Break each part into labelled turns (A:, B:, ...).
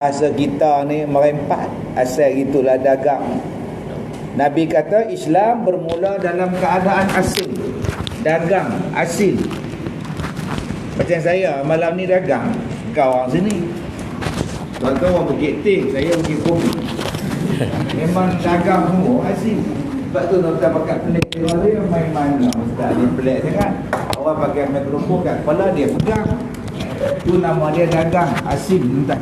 A: Asal kita ni merempat, asal gitulah dagang. Nabi kata Islam bermula dalam keadaan asing. Dagang, asil. Macam saya malam ni dagang, kau orang sini. Tuan-tuan orang Bukit Ting, saya Bukit Kopi. Memang dagang semua asil. Sebab tu tuan-tuan pakai pelik dia main-main lah. Ustaz dia pelik sangat. Orang pakai mikrofon kat kepala dia pegang. Tu nama dia dagang, asil tuan.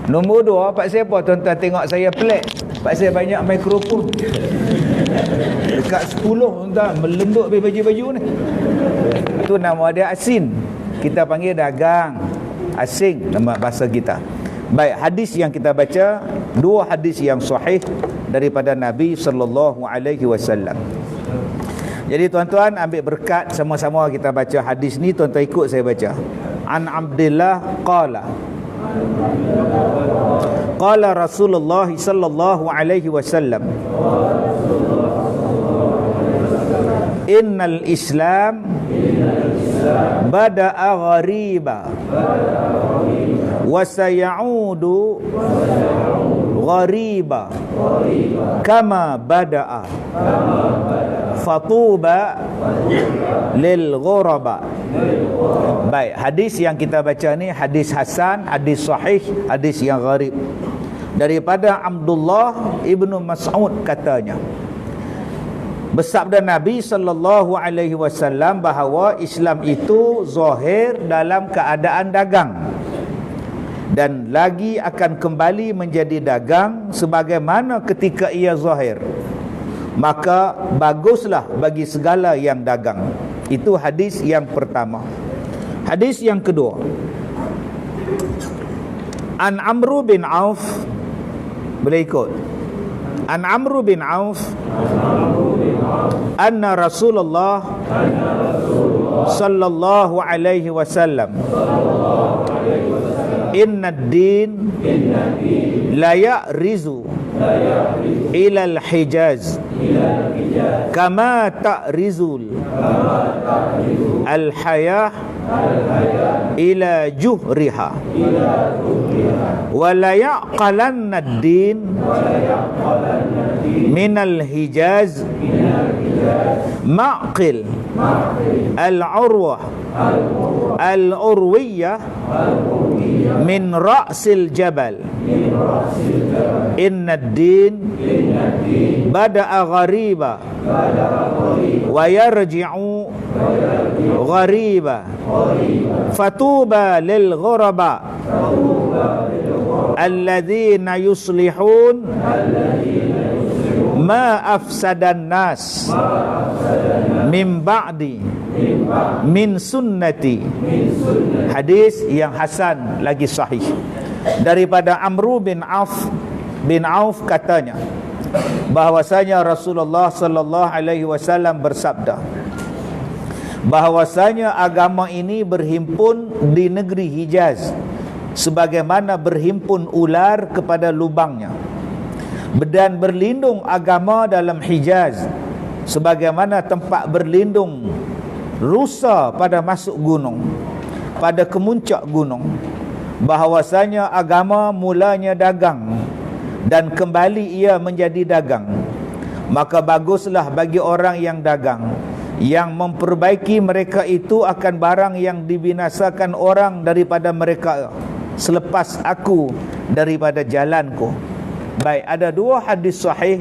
A: Nombor 2, pak saya apa tuan-tuan tengok saya pelik? Pak saya banyak mikrofon. Dekat 10 tuan-tuan melembut baju-baju ni. Tu nama dia asin. Kita panggil dagang, asing nama bahasa kita. Baik, hadis yang kita baca, 2 hadis yang sahih daripada Nabi sallallahu alaihi wasallam. Jadi tuan-tuan ambil berkat sama-sama kita baca hadis ni, tuan-tuan ikut saya baca. An Abdullah qala qala Rasulullah sallallahu alaihi wasallam innal Islam bada'a ghariba wa sayaudu ghariba kama bada'a fatuba lil ghuraba. Baik, hadis yang kita baca ni hadis hasan, hadis sahih, hadis yang gharib. Daripada Abdullah ibnu Mas'ud katanya, bersabda Nabi sallallahu alaihi wasallam bahawa Islam itu zahir dalam keadaan dagang dan lagi akan kembali menjadi dagang sebagaimana ketika ia zahir. Maka baguslah bagi segala yang dagang. Itu hadis yang pertama. Hadis yang kedua, An Amru bin Auf, boleh ikut. An Amru bin Auf anna Rasulullah sallallahu alaihi wasallam inna ad-din la ya'rizu ila al-Hijaz kama ta'rizul al-hayah ila juhriha wa la yaqalanna ad-din min al-Hijaz maqil al-urwah al-urwiyah min ra'sil jabal inna ad-din bada'a ghariba wa yarji'u ghariba fatuba lil ghuraba alladhina yuslihun ma afsadan nas min ba'di min sunnati. Hadis yang hasan lagi sahih. Daripada Amru bin Auf katanya bahwasanya Rasulullah sallallahu alaihi wasallam bersabda bahwasanya agama ini berhimpun di negeri Hijaz sebagaimana berhimpun ular kepada lubangnya, dan berlindung agama dalam Hijaz sebagaimana tempat berlindung rusa pada masuk gunung, pada kemuncak gunung. Bahwasanya agama mulanya dagang dan kembali ia menjadi dagang. Maka baguslah bagi orang yang dagang, yang memperbaiki mereka itu akan barang yang dibinasakan orang daripada mereka selepas aku daripada jalanku. Baik, ada 2 hadis sahih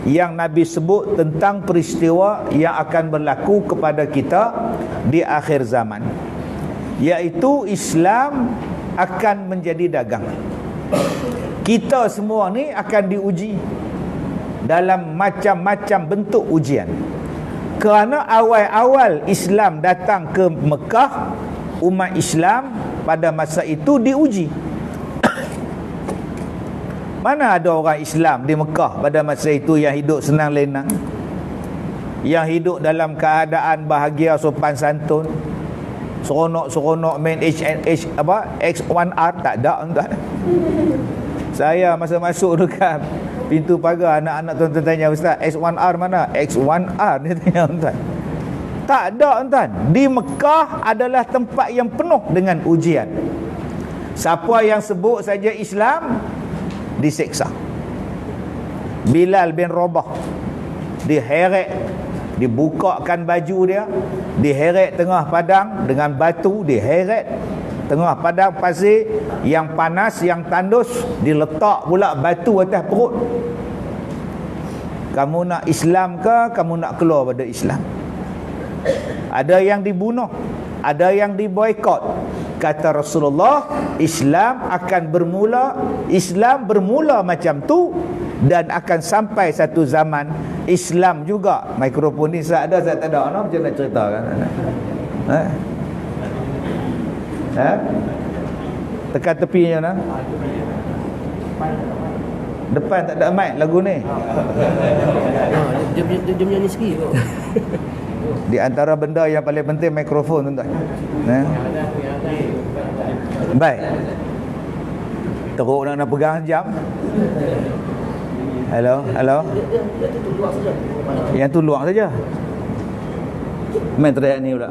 A: yang Nabi sebut tentang peristiwa yang akan berlaku kepada kita di akhir zaman, iaitu Islam akan menjadi dagang. Kita semua ni akan diuji dalam macam-macam bentuk ujian. Kerana awal-awal Islam datang ke Mekah, umat Islam pada masa itu diuji. Mana ada orang Islam di Mekah pada masa itu yang hidup senang lenang, yang hidup dalam keadaan bahagia, sopan santun, seronok-seronok main X1R? Tak ada tuan. Saya masa masuk dekat pintu pagar, anak-anak tuan-tuan tanya, Ustaz, X1R mana? X1R dia tanya tuan. Tak ada tuan. Di Mekah adalah tempat yang penuh dengan ujian. Siapa yang sebut saja Islam diseksa. Bilal bin Rabah diheret, dibukakan baju dia, diheret tengah padang dengan batu, diheret tengah padang pasir yang panas, yang tandus, diletak pula batu atas perut. Kamu nak Islam ke, kamu nak keluar pada Islam? Ada yang dibunuh, ada yang diboikot. Kata Rasulullah, Islam bermula macam tu, dan akan sampai satu zaman Islam juga. Mikrofon ni saya ada, saya tak ada. Macam nak cerita kan? Tekan tepinya nak. Depan tak ada mic lagu ni.
B: Dia menyanyi sikit tu.
A: Di antara benda yang paling penting mikrofon, tuan-tuan. Baik. Teruk nak pegang jam. Hello. Yang tu luar saja. Main teriak ni pula.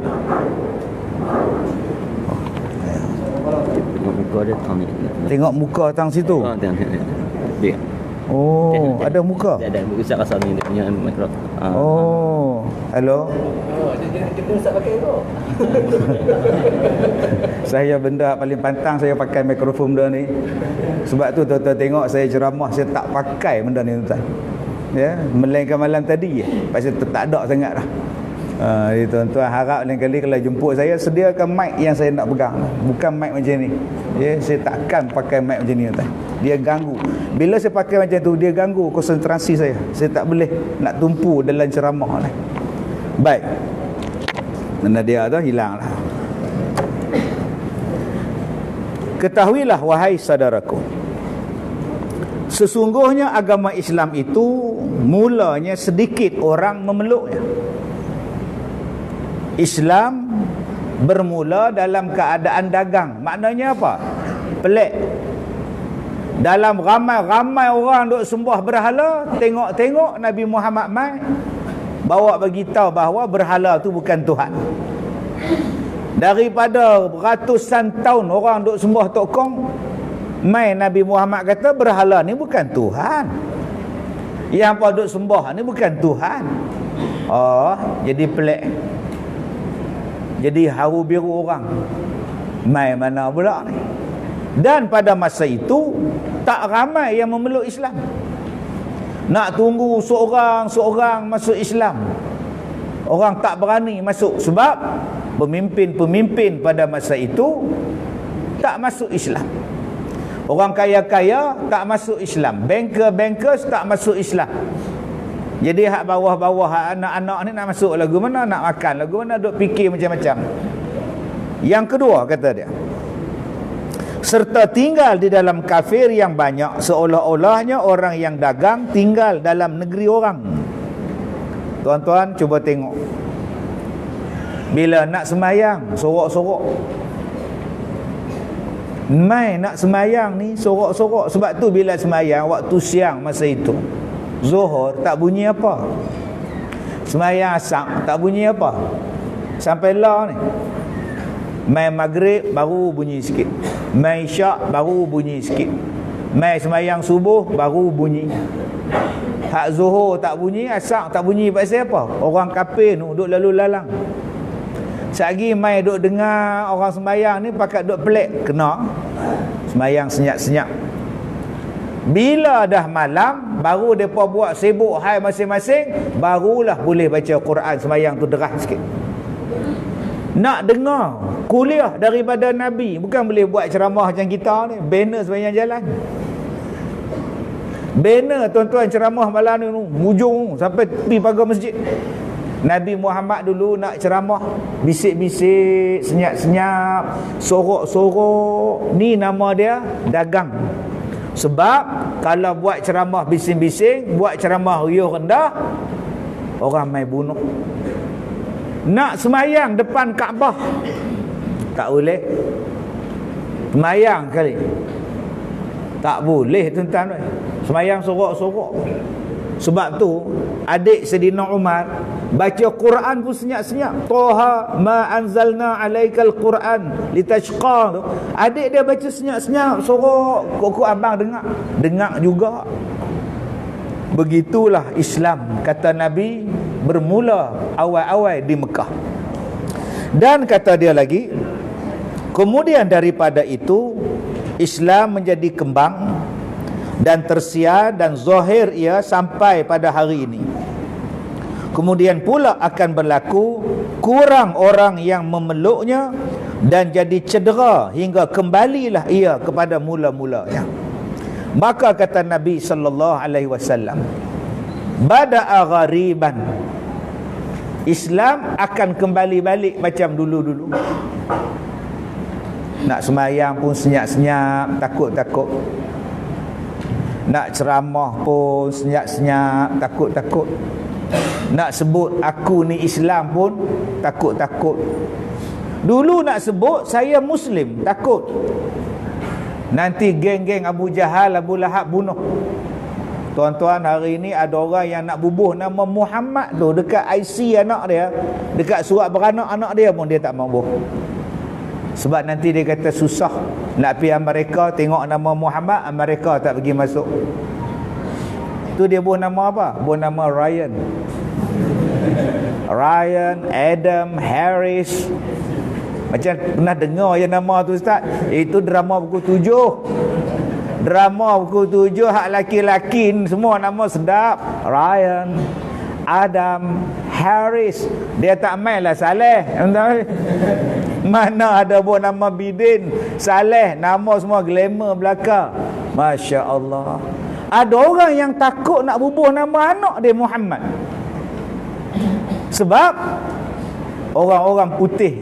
A: Tengok muka tang situ.
B: Dia.
A: Oh, ada muka.
B: Ada usah rasa ni dia punya mikrofon.
A: Oh, hello.
B: Dia pun usah pakai tu.
A: Saya benda paling pantang saya pakai mikrofon benda ni. Sebab tu tuan-tuan tengok saya ceramah, saya tak pakai benda ni, tuan. Ya, melainkan malam tadi je. Pasal tak ada sangat dah. Tuan-tuan harap lain kali kalau jemput saya, sediakan mic yang saya nak pegang. Bukan mic macam ni. Ya, saya takkan pakai mic macam ni, tuan. Dia ganggu. Bila saya pakai macam tu, dia ganggu konsentrasi saya. Saya tak boleh nak tumpu dalam ceramah ni. Baik. Benda dia tu hilang lah. Ketahuilah wahai saudaraku, sesungguhnya agama Islam itu mulanya sedikit orang memeluknya. Islam bermula dalam keadaan dagang. Maknanya apa? Pelik. Dalam ramai-ramai orang duk sembah berhala, tengok-tengok Nabi Muhammad mai bawa bagi tahu bahawa berhala tu bukan Tuhan. Daripada ratusan tahun orang duk sembah tokong, mai Nabi Muhammad kata berhala ni bukan Tuhan. Yang apa duk sembah ni bukan Tuhan. Oh, jadi pelik. Jadi haru biru orang. Mai mana pula ni? Dan pada masa itu tak ramai yang memeluk Islam. Nak tunggu seorang-seorang masuk Islam. Orang tak berani masuk sebab pemimpin-pemimpin pada masa itu tak masuk Islam. Orang kaya-kaya tak masuk Islam. Banker-bankers tak masuk Islam. Jadi hak bawah-bawah, hak anak-anak ni nak masuk lagu mana, nak makan lagu mana, duk fikir macam-macam. Yang kedua kata dia, serta tinggal di dalam kafir yang banyak, seolah-olahnya orang yang dagang tinggal dalam negeri orang. Tuan-tuan cuba tengok, bila nak semayang sorok-sorok, mai nak semayang ni sorok-sorok. Sebab tu bila semayang waktu siang masa itu, Zuhur tak bunyi apa, semayang asar tak bunyi apa, sampai lah ni. Mai maghrib baru bunyi sikit, mai isyak baru bunyi sikit, mai semayang subuh baru bunyi. Hak Zuhur tak bunyi, asar tak bunyi. Pasal apa? Orang kafir tu duk lalu lalang. Sagi mai duk dengar orang semayang ni pakat duk pelik, kena semayang senyap-senyap. Bila dah malam, baru mereka buat sibuk hai masing-masing, barulah boleh baca Quran semayang tu derah sikit. Nak dengar kuliah daripada Nabi, bukan boleh buat ceramah macam kita ni, banner sepanjang jalan. Banner tuan-tuan ceramah malam ni, hujung sampai tepi pagar masjid. Nabi Muhammad dulu nak ceramah, bisik-bisik, senyap-senyap, sorok-sorok. Ni nama dia dagang. Sebab kalau buat ceramah bising-bising, buat ceramah riuh rendah, orang mai bunuh. Nak semayang depan Kaabah tak boleh. Semayang kali tak boleh, tuan-tuan. Semayang sorok-sorok. Sebab tu adik Saidina Umar Baca Quran pun senyap-senyap. Toha ma anzalna alaikal Quran litashqa tu. Adik dia baca senyap-senyap, suruh kok abang dengar. Dengar juga. Begitulah Islam, kata Nabi, bermula awal-awal di Mekah. Dan kata dia lagi, kemudian daripada itu Islam menjadi kembang dan tersiar dan zahir ia sampai pada hari ini. Kemudian pula akan berlaku kurang orang yang memeluknya dan jadi cedera hingga kembalilah ia kepada mula-mulanya. Maka kata Nabi sallallahu alaihi wasallam, bada'a ghariban, Islam akan kembali balik macam dulu-dulu. Nak semayang pun senyap-senyap, takut-takut. Nak ceramah pun senyap-senyap, takut-takut. Nak sebut aku ni Islam pun takut-takut. Dulu nak sebut saya Muslim, takut. Nanti geng-geng Abu Jahal, Abu Lahab bunuh. Tuan-tuan, hari ini ada orang yang nak bubuh nama Muhammad tu dekat IC anak dia, dekat surat beranak anak dia pun dia tak mahu bubuh. Sebab nanti dia kata susah nak pergi Amerika tengok nama Muhammad, Amerika tak pergi masuk. Tu dia bubuh nama apa? Bubuh nama Ryan, Adam, Harris. Macam pernah dengar je nama tu Ustaz? Itu drama pukul 7. Drama pukul 7 hak laki-laki semua nama sedap. Ryan, Adam, Harris. Dia tak main lah Saleh. Mana ada buat nama Bidin, Saleh, nama semua glamour belaka. Masya Allah. Ada orang yang takut nak bubuh nama anak dia Muhammad. Sebab orang-orang putih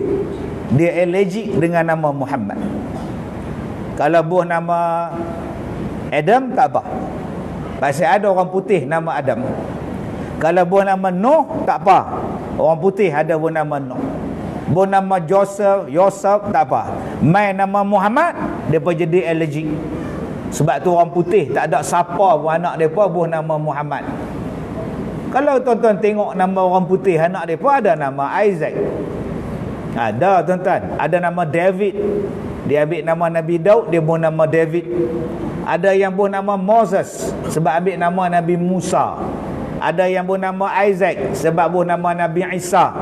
A: dia allergic dengan nama Muhammad. Kalau bubuh nama Adam tak apa, pasal ada orang putih nama Adam. Kalau bubuh nama Nuh tak apa, orang putih ada bubuh nama Nuh. Bubuh nama Yosef tak apa. Main nama Muhammad, dia pun jadi allergic. Sebab tu orang putih tak ada siapa pun anak dia pun bubuh nama Muhammad. Kalau tuan-tuan tengok nama orang putih, anak dia pun ada nama Isaac. Ada tuan-tuan, ada nama David. Dia ambil nama Nabi Daud, dia bubuh nama David. Ada yang bubuh nama Moses sebab ambil nama Nabi Musa. Ada yang bubuh nama Isaac sebab bubuh nama Nabi Isa.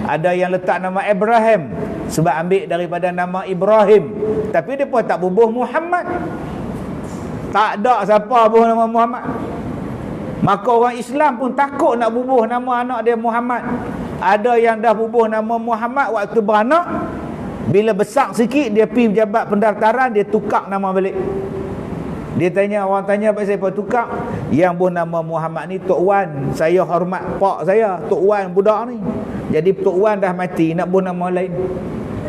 A: Ada yang letak nama Abraham sebab ambil daripada nama Ibrahim. Tapi dia pun tak bubuh Muhammad. Tak ada siapa bubuh nama Muhammad. Maka orang Islam pun takut nak bubuh nama anak dia Muhammad. Ada yang dah bubuh nama Muhammad waktu beranak, bila besar sikit dia pergi pejabat pendaftaran, dia tukar nama balik. Dia tanya, orang tanya pasal apa tukar? Yang bubuh nama Muhammad ni Tok Wan, saya hormat pak saya, Tok Wan budak ni. Jadi Tok Wan dah mati, nak bubuh nama lain.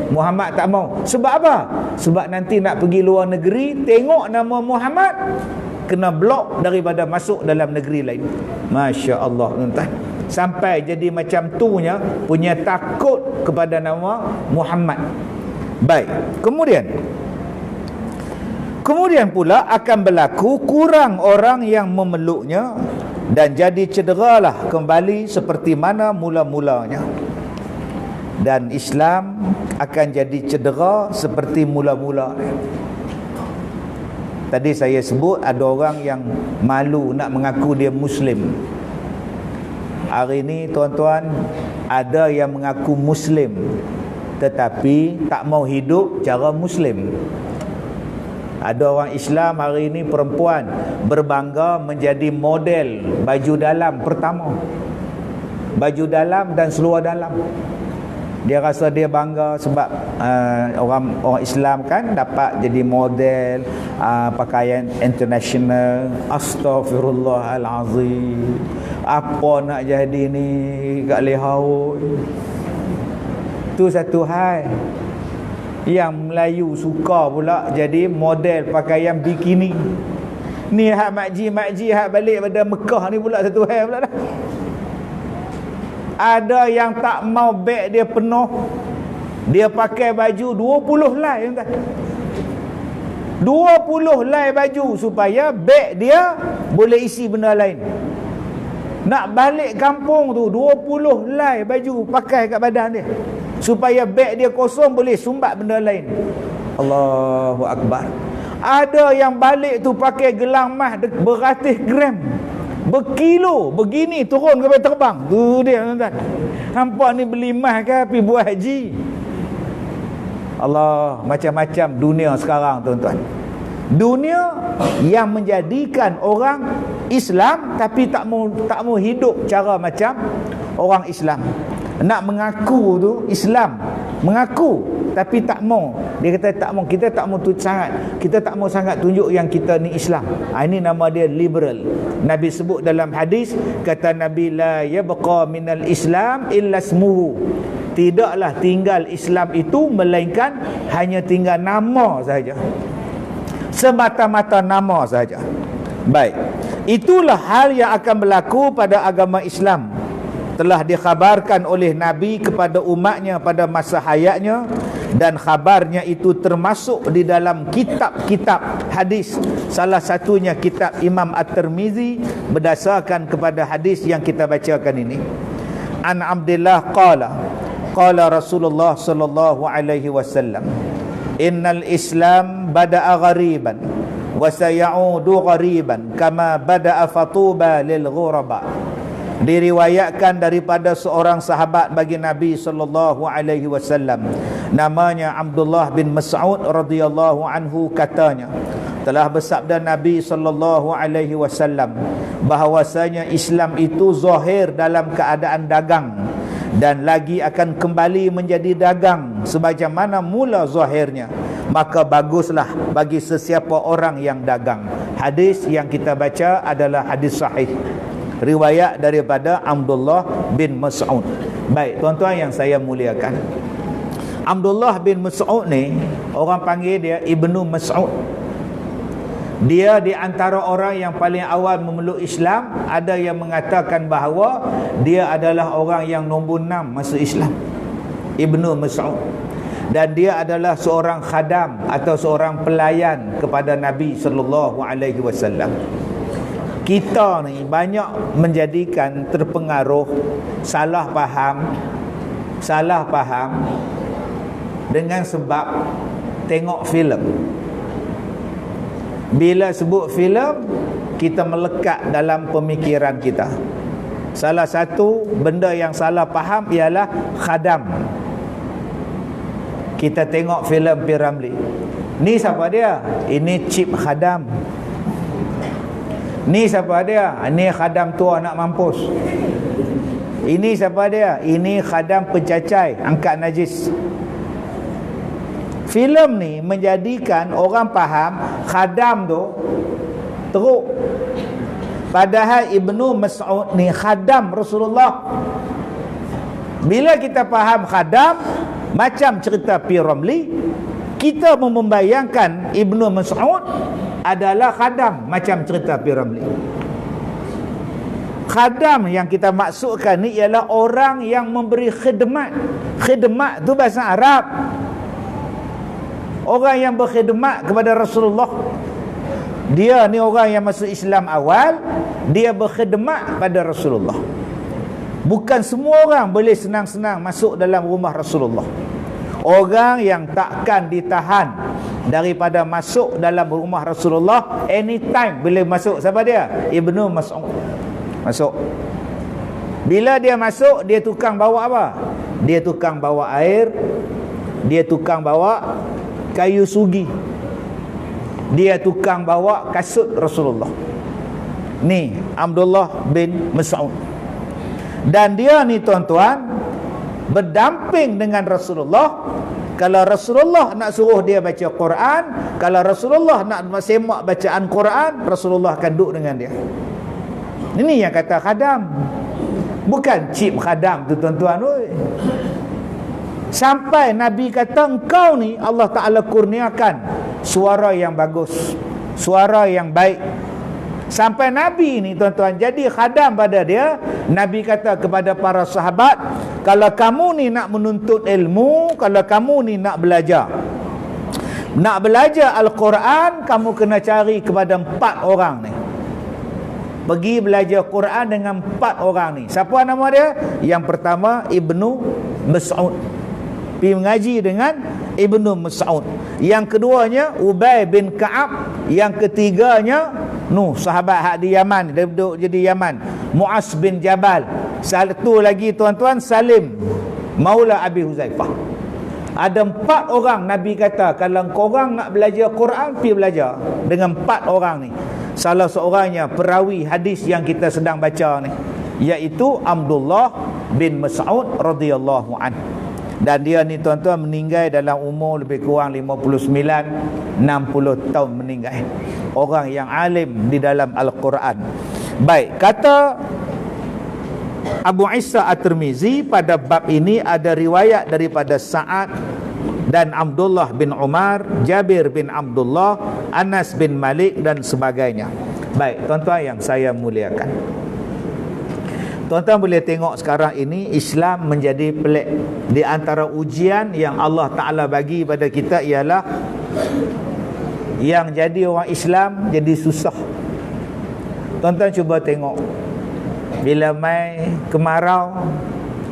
A: Muhammad tak mau. Sebab apa? Sebab nanti nak pergi luar negeri, tengok nama Muhammad, kena blok daripada masuk dalam negeri lain. Masya Allah tuan-tuan. Sampai jadi macam tunya, punya takut kepada nama Muhammad. Baik, Kemudian pula akan berlaku kurang orang yang memeluknya dan jadi cederalah kembali seperti mana mula-mulanya. Dan Islam akan jadi cedera seperti mula-mula. Tadi saya sebut ada orang yang malu nak mengaku dia Muslim. Hari ini tuan-tuan, ada yang mengaku Muslim tetapi tak mau hidup cara Muslim. Ada orang Islam hari ini, perempuan, berbangga menjadi model baju dalam pertama. Baju dalam dan seluar dalam. Dia rasa dia bangga sebab orang Islam kan dapat jadi model pakaian international. Astaghfirullahalazim. Apa nak jadi ni kat Lehaut? Tu satu hal. Yang Melayu suka pula jadi model pakaian bikini. Ni hak makji hak balik pada Mekah ni pula satu hal pula dah. Ada yang tak mau beg dia penuh, dia pakai baju 20 lai tuan. 20 lai baju supaya beg dia boleh isi benda lain. Nak balik kampung tu 20 helai baju pakai kat badan dia, supaya beg dia kosong boleh sumbat benda lain. Allahu Akbar. Ada yang balik tu pakai gelang emas beratus gram, berkilo, begini turun ke terbang. Tu dia tuan-tuan. Hampa ni beli emas ke pergi buat haji? Allah, macam-macam dunia sekarang tuan-tuan. Dunia yang menjadikan orang Islam tapi tak mau hidup cara macam orang Islam. Nak mengaku tu Islam, mengaku tapi tak mau. Dia kata tak mau, kita tak mau kita tak mau sangat tunjuk yang kita ni Islam. Ini nama dia liberal. Nabi sebut dalam hadis, kata Nabi, la yabqa minal Islam illa ismuhu. Tidaklah tinggal Islam itu melainkan hanya tinggal nama saja. Semata-mata nama saja. Baik, itulah hal yang akan berlaku pada agama Islam. Telah dikhabarkan oleh Nabi kepada umatnya pada masa hayatnya, dan khabarnya itu termasuk di dalam kitab-kitab hadis. Salah satunya kitab Imam At-Tirmizi, berdasarkan kepada hadis yang kita bacakan ini. An Abdullah qala Rasulullah sallallahu alaihi wasallam, innal Islam bada'a ghariban wa sayaudu ghariban kama bada'a fatuba lil ghuraba. Diriwayatkan daripada seorang sahabat bagi Nabi sallallahu alaihi wasallam, namanya Abdullah bin Mas'ud radhiyallahu anhu, katanya telah bersabda Nabi sallallahu alaihi wasallam bahwasanya Islam itu zahir dalam keadaan dagang dan lagi akan kembali menjadi dagang sebagaimana mula zahirnya. Maka baguslah bagi sesiapa orang yang dagang. Hadis yang kita baca adalah hadis sahih, riwayat daripada Abdullah bin Mas'ud. Baik, tuan-tuan yang saya muliakan, Abdullah bin Mas'ud ni, orang panggil dia Ibnu Mas'ud. Dia di antara orang yang paling awal memeluk Islam. Ada yang mengatakan bahawa dia adalah orang yang nombor 6 masuk Islam, Ibnu Mas'ud. Dan dia adalah seorang khadam atau seorang pelayan kepada Nabi sallallahu alaihi wasallam. Kita ni banyak menjadikan terpengaruh, salah faham dengan sebab tengok filem. Bila sebut filem, kita melekat dalam pemikiran kita. Salah satu benda yang salah faham ialah khadam. Kita tengok filem P. Ramlee, ni siapa dia? Ini cip khadam. Ni siapa dia? Ini khadam tua nak mampus. Ini siapa dia? Ini khadam pencacai, angkat najis. Filem ni menjadikan orang faham khadam tu teruk. Padahal Ibnu Mas'ud ni khadam Rasulullah. Bila kita faham khadam macam cerita P. Ramlee, kita membayangkan Ibnu Mas'ud adalah khadam macam cerita P. Ramlee. Khadam yang kita maksudkan ni ialah orang yang memberi khidmat. Khidmat tu bahasa Arab. Orang yang berkhidmat kepada Rasulullah. Dia ni orang yang masuk Islam awal, dia berkhidmat pada Rasulullah. Bukan semua orang boleh senang-senang masuk dalam rumah Rasulullah. Orang yang takkan ditahan daripada masuk dalam rumah Rasulullah, anytime boleh masuk. Siapa dia? Ibnu Mas'ud. Masuk. Bila dia masuk, dia tukang bawa apa? Dia tukang bawa air, dia tukang bawa kayu sugi, dia tukang bawa kasut Rasulullah. Ni Abdullah bin Mas'ud. Dan dia ni tuan-tuan berdamping dengan Rasulullah. Kalau Rasulullah nak suruh dia baca Quran, kalau Rasulullah nak semak bacaan Quran, Rasulullah akan duduk dengan dia. Ini yang kata khadam. Bukan cip khadam tu tuan-tuan. Sampai Nabi kata, engkau ni Allah Ta'ala kurniakan suara yang bagus, suara yang baik. Sampai Nabi ni tuan-tuan jadi khadam pada dia. Nabi kata kepada para sahabat, kalau kamu ni nak menuntut ilmu, kalau kamu ni nak belajar Al-Quran, kamu kena cari kepada 4 orang ni. pergi belajar Quran dengan 4 orang ni. Siapa nama dia? Yang pertama Ibnu Mas'ud, pergi mengaji dengan Ibnu Mas'ud. Yang keduanya Ubay bin Ka'ab. Yang ketiganya sahabat hak di Yaman, dia duduk jadi Yaman, Mu'az bin Jabal. Satu lagi tuan-tuan, Salim Maula Abi Huzaifah. Ada 4 orang Nabi kata, kalau korang nak belajar Quran, pergi belajar dengan 4 orang ni. Salah seorangnya perawi hadis yang kita sedang baca ni, iaitu Abdullah bin Mas'ud radhiyallahu anhu. Dan dia ni tuan-tuan meninggal dalam umur lebih kurang 59-60 tahun meninggal. Orang yang alim di dalam Al-Quran. Baik, kata Abu Isa At-Tirmizi, pada bab ini ada riwayat daripada Sa'ad dan Abdullah bin Umar, Jabir bin Abdullah, Anas bin Malik dan sebagainya. Baik, tuan-tuan yang saya muliakan, tuan-tuan boleh tengok sekarang ini Islam menjadi pelik. Di antara ujian yang Allah Ta'ala bagi pada kita ialah yang jadi orang Islam jadi susah. Tuan-tuan cuba tengok, bila mai kemarau,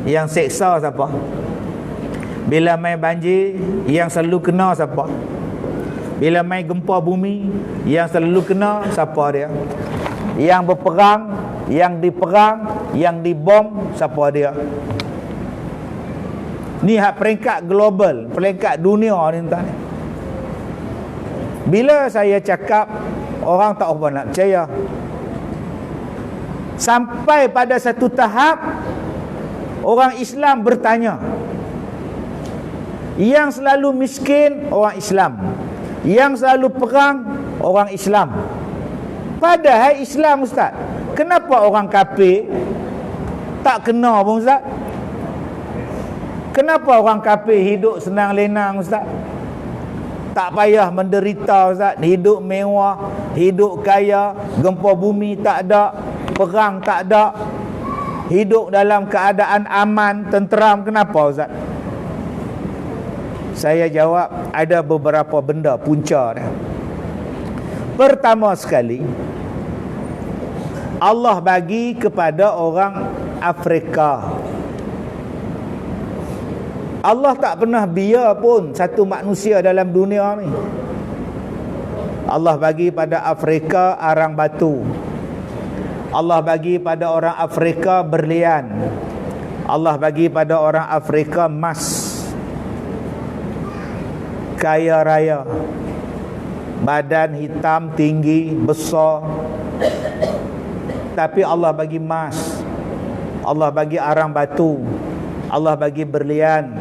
A: yang seksa siapa? Bila mai banjir, yang selalu kena siapa? Bila mai gempa bumi, yang selalu kena siapa dia? Yang berperang, yang diperang, yang dibom, siapa dia? Ni hak peringkat global, peringkat dunia ni tuan. Bila saya cakap, orang tak apa nak percaya. Sampai pada satu tahap orang Islam bertanya, yang selalu miskin orang Islam, yang selalu perang orang Islam. Padahal Islam, Ustaz, kenapa orang kafir tak kena pun, Ustaz? Kenapa orang kafir hidup senang lenang, Ustaz? Tak payah menderita, Ustaz. Hidup mewah, hidup kaya, gempa bumi tak ada, perang tak ada, hidup dalam keadaan aman, tenteram. Kenapa, Ustaz? Saya jawab, ada beberapa benda punca dia. Pertama sekali, Allah bagi kepada orang Afrika. Allah tak pernah biar pun satu manusia dalam dunia ni. Allah bagi pada Afrika arang batu. Allah bagi pada orang Afrika berlian. Allah bagi pada orang Afrika emas. Kaya raya, badan hitam, tinggi, besar, tapi Allah bagi emas, Allah bagi arang batu, Allah bagi berlian.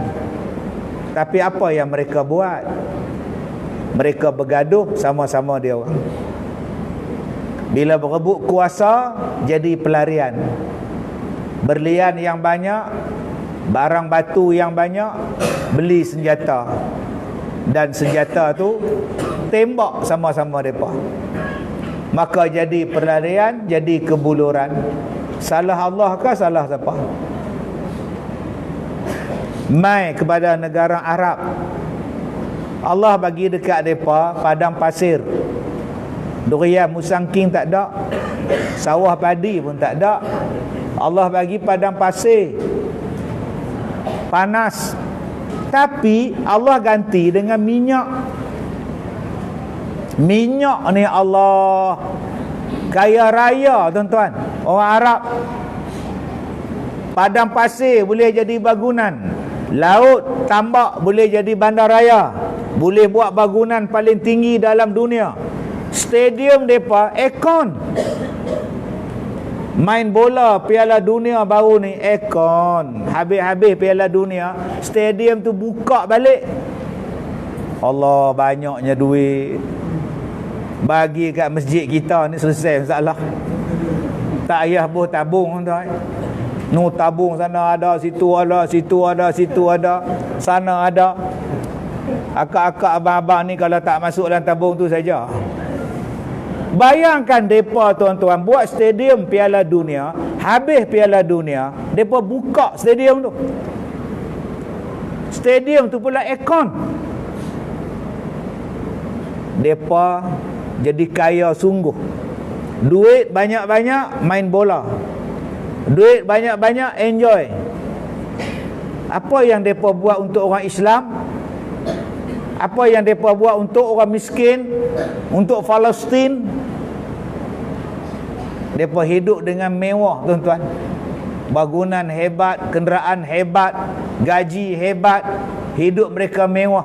A: Tapi apa yang mereka buat? Mereka bergaduh sama-sama dia orang. Bila berebut kuasa, jadi pelarian. Berlian yang banyak, barang batu yang banyak, beli senjata. Dan senjata tu tembak sama-sama mereka. Maka jadi perlarian, jadi kebuluran. Salah Allah ke salah siapa? Mai kepada negara Arab, Allah bagi dekat mereka padang pasir, durian musangking tak ada, sawah padi pun tak ada. Allah bagi padang pasir, panas. Tapi Allah ganti dengan minyak. Minyak ni Allah kaya raya, tuan-tuan. Orang Arab, padang pasir boleh jadi bangunan, laut tambak boleh jadi bandar raya, boleh buat bangunan paling tinggi dalam dunia. Stadium mereka aircon. Main bola Piala Dunia baru ni aircon. Habis-habis Piala Dunia, stadium tu buka balik. Allah, banyaknya duit. Bagi kat masjid kita ni selesai masalah. Tak payah buh tabung, tuan. Tabung sana ada, situ ada, situ ada, situ ada, sana ada. Akak-akak abang-abang ni kalau tak masuk dalam tabung tu saja. Bayangkan mereka, tuan-tuan, buat stadium Piala Dunia. Habis Piala Dunia, mereka buka stadium tu. Stadium tu pula aircon. Mereka jadi kaya sungguh. Duit banyak-banyak main bola. Duit banyak-banyak enjoy. Apa yang mereka buat untuk orang Islam? Apa yang mereka buat untuk orang miskin, untuk Palestin? Mereka hidup dengan mewah, tuan-tuan. Bangunan hebat, kenderaan hebat, gaji hebat, hidup mereka mewah.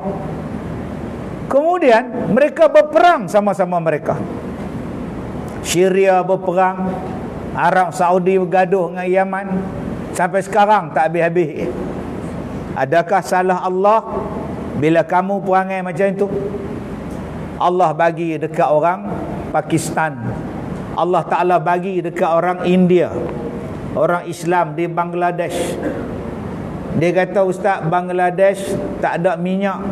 A: Kemudian mereka berperang sama-sama mereka. Syria berperang, Arab Saudi bergaduh dengan Yaman. Sampai sekarang tak habis-habis. Adakah salah Allah bila kamu perangai macam itu? Allah bagi dekat orang Pakistan, Allah Ta'ala bagi dekat orang India, orang Islam di Bangladesh. Dia kata, Ustaz, Bangladesh tak ada minyak,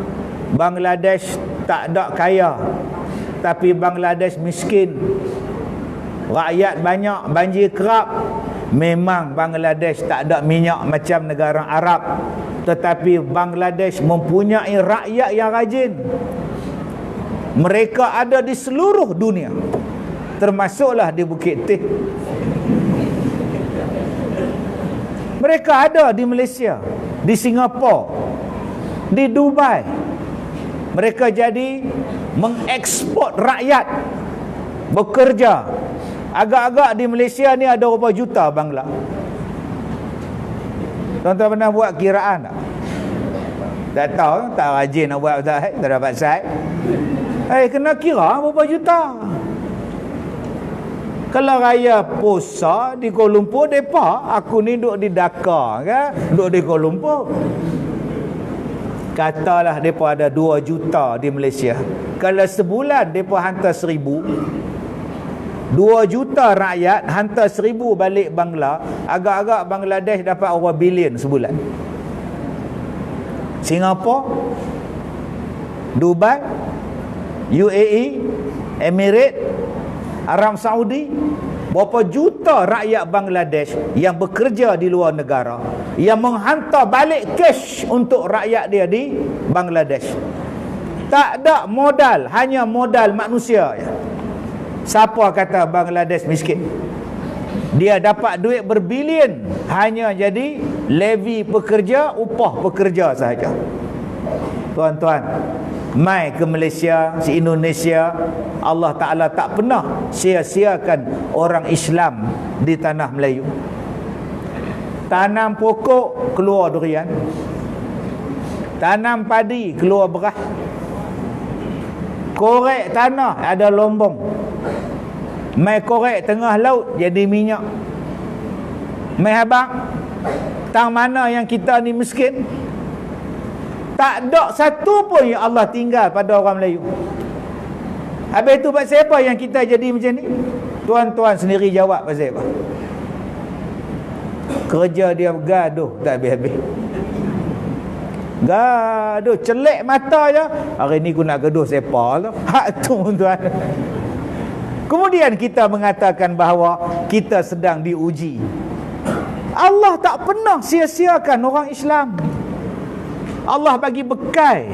A: Bangladesh tak ada kaya, tapi Bangladesh miskin, rakyat banyak, banjir kerap. Memang Bangladesh tak ada minyak macam negara Arab, tetapi Bangladesh mempunyai rakyat yang rajin. Mereka ada di seluruh dunia, termasuklah di Bukit Teh. Mereka ada di Malaysia, di Singapura, di Dubai. Mereka jadi mengeksport rakyat bekerja. Agak-agak di Malaysia ni ada berapa juta Bangla. Tuan-tuan pernah buat kiraan tak? Tak tahu, tak rajin nak buat, tak dapat sait. Kena kira berapa juta. Kalau raya puasa di Kuala Lumpur, depa, aku ni duduk di Dhaka kan, duduk di Kuala Lumpur. Katalah depa ada 2 juta di Malaysia. Kalau sebulan depa hantar 1,000, 2 juta rakyat hantar 1,000 balik Bangla, agak-agak Bangladesh dapat berapa bilion sebulan. Singapura, Dubai, UAE, Emirat, Arab Saudi, berapa juta rakyat Bangladesh yang bekerja di luar negara, yang menghantar balik cash untuk rakyat dia di Bangladesh. Tak ada modal, hanya modal manusia. Siapa kata Bangladesh miskin? Dia dapat duit berbilion hanya jadi levy pekerja, upah pekerja sahaja. Tuan-tuan, mai ke Malaysia, si Indonesia, Allah Ta'ala tak pernah sia-siakan orang Islam di tanah Melayu. Tanam pokok, keluar durian. Tanam padi, keluar beras. Korek tanah, ada lombong. Mai korek tengah laut, jadi minyak. Mai habang, tang mana yang kita ni miskin? Tak ada satu pun yang Allah tinggal pada orang Melayu. Habis tu pasal apa yang kita jadi macam ni? Tuan-tuan sendiri jawab pasal apa? Kerja dia bergaduh tak habis-habis. Gaduh, celek mata je. Hari ni aku nak gaduh siapa tu? Hak tu, tuan. Kemudian kita mengatakan bahawa kita sedang diuji. Allah tak pernah sia-siakan orang Islam. Allah bagi bekal.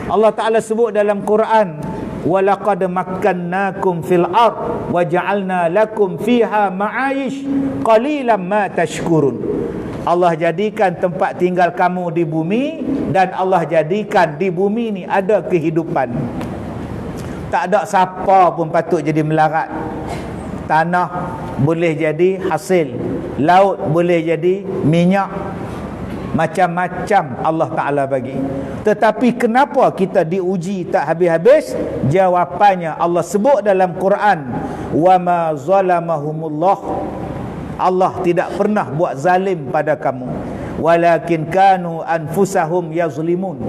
A: Allah Ta'ala sebut dalam Quran, وَلَقَدْ مَكَّنَّاكُمْ فِي الْأَرْضِ وَجَعَلْنَا لَكُمْ فِيهَا مَعَايِشْ قَلِيلًا مَا تَشْكُرُونَ. Allah jadikan tempat tinggal kamu di bumi, dan Allah jadikan di bumi ni ada kehidupan. Tak ada siapa pun patut jadi melarat. Tanah boleh jadi hasil, laut boleh jadi minyak, macam-macam Allah Ta'ala bagi. Tetapi kenapa kita diuji tak habis-habis? Jawapannya Allah sebut dalam Quran, وَمَا ظَلَمَهُمُ اللَّهُ. Allah tidak pernah buat zalim pada kamu, walakin kanu anfusahum yazlimun.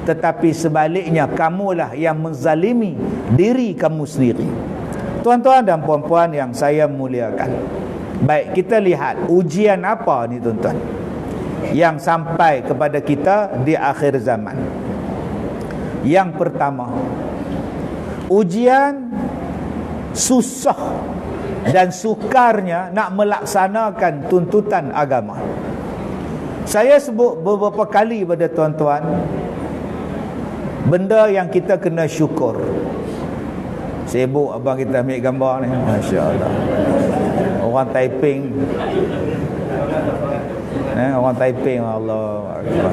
A: Tetapi sebaliknya, kamulah yang menzalimi diri kamu sendiri. Tuan-tuan dan puan-puan yang saya muliakan, baik, kita lihat ujian apa ni tuan-tuan yang sampai kepada kita di akhir zaman. Yang pertama, ujian susah dan sukarnya nak melaksanakan tuntutan agama. Saya sebut beberapa kali pada tuan-tuan benda yang kita kena syukur. Sibuk abang kita ambil gambar ni. Masya-Allah. Orang typing. Orang typing, Allah Akbar.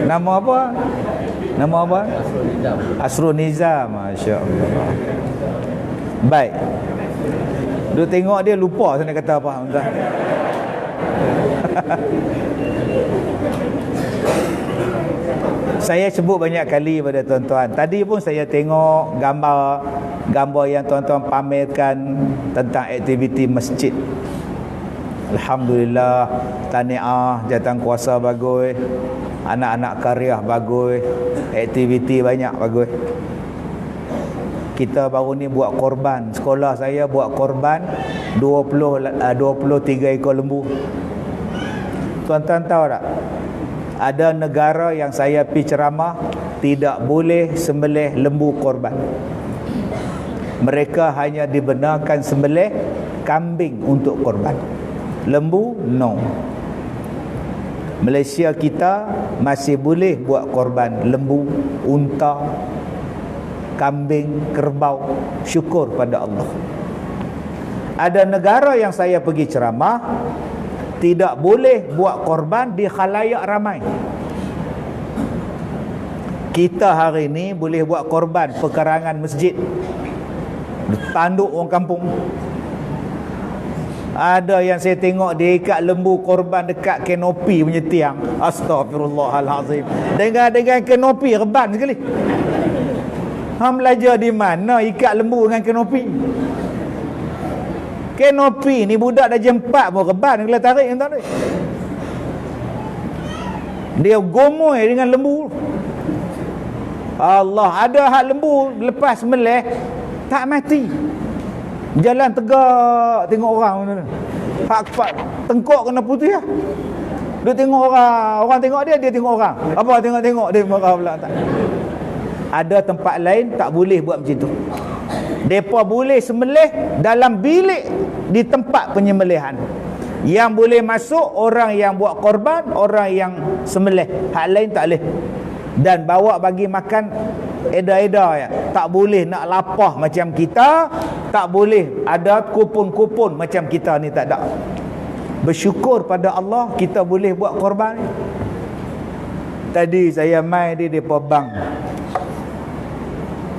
A: Nama apa? Nama apa? Asrul Nizam. Masya-Allah. Baik. Duk tengok dia lupa saya nak kata apa. Entah. Saya sebut banyak kali pada tuan-tuan. Tadi pun saya tengok gambar yang tuan-tuan pamerkan tentang aktiviti masjid. Alhamdulillah, tahniah jawatankuasa bagus, anak-anak karya bagus, aktiviti banyak bagus. Kita baru ni buat korban, sekolah saya buat korban 23 ekor lembu. Tuan-tuan tahu tak? Ada negara yang saya pergi ceramah tidak boleh sembelih lembu korban. Mereka hanya dibenarkan sembelih kambing untuk korban. Lembu, no. Malaysia kita masih boleh buat korban lembu, unta, kambing, kerbau. Syukur pada Allah. Ada negara yang saya pergi ceramah tidak boleh buat korban di khalayak ramai. Kita hari ini boleh buat korban pekarangan masjid, tanduk orang kampung. Ada yang saya tengok dia ikat lembu korban dekat kanopi punya tiang. Astagfirullahalazim. Dengan kanopi reban sekali. Hang belajar di mana ikat lembu dengan kanopi? Kanopi ni budak dah jam 4 pun reban kena tarik entah ni. Dia gomoy dengan lembu. Allah, ada hak lembu lepas meleh tak mati. Jalan tegak tengok orang tu. Hak tengkok kena putih lah. Dia tengok orang tengok dia tengok orang. Apa tengok dia marah pula tak. Ada tempat lain tak boleh buat macam tu. Depa boleh sembelih dalam bilik di tempat penyembelihan. Yang boleh masuk orang yang buat korban, orang yang sembelih. Hak lain tak boleh. Dan bawa bagi makan eda-eda ya. Tak boleh nak lapah macam kita, tak boleh ada kupon-kupon macam kita ni, tak ada. Bersyukur pada Allah kita boleh buat korban. Tadi saya mai di depa bang.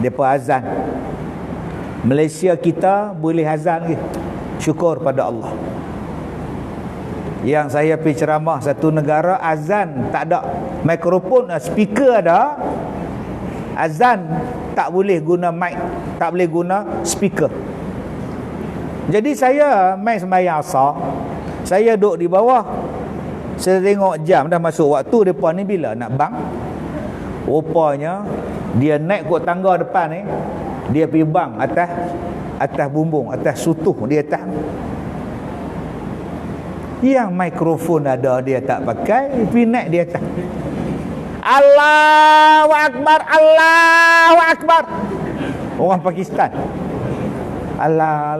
A: Depa azan. Malaysia kita boleh azan lagi. Syukur pada Allah. Yang saya pergi ceramah satu negara azan tak ada mikrofon, speaker ada. Azan tak boleh guna mic, tak boleh guna speaker. Jadi saya mai sembahyang asar, saya duduk di bawah. Saya tengok jam dah masuk waktu, depa ni bila nak bang. Rupanya dia naik kot tangga depan ni, dia pergi bang atas bumbung, atas sutuh dia atas. Yang mikrofon ada dia tak pakai, pergi naik dia atas. Allahu Akbar, Allahu Akbar. Orang Pakistan. Allah.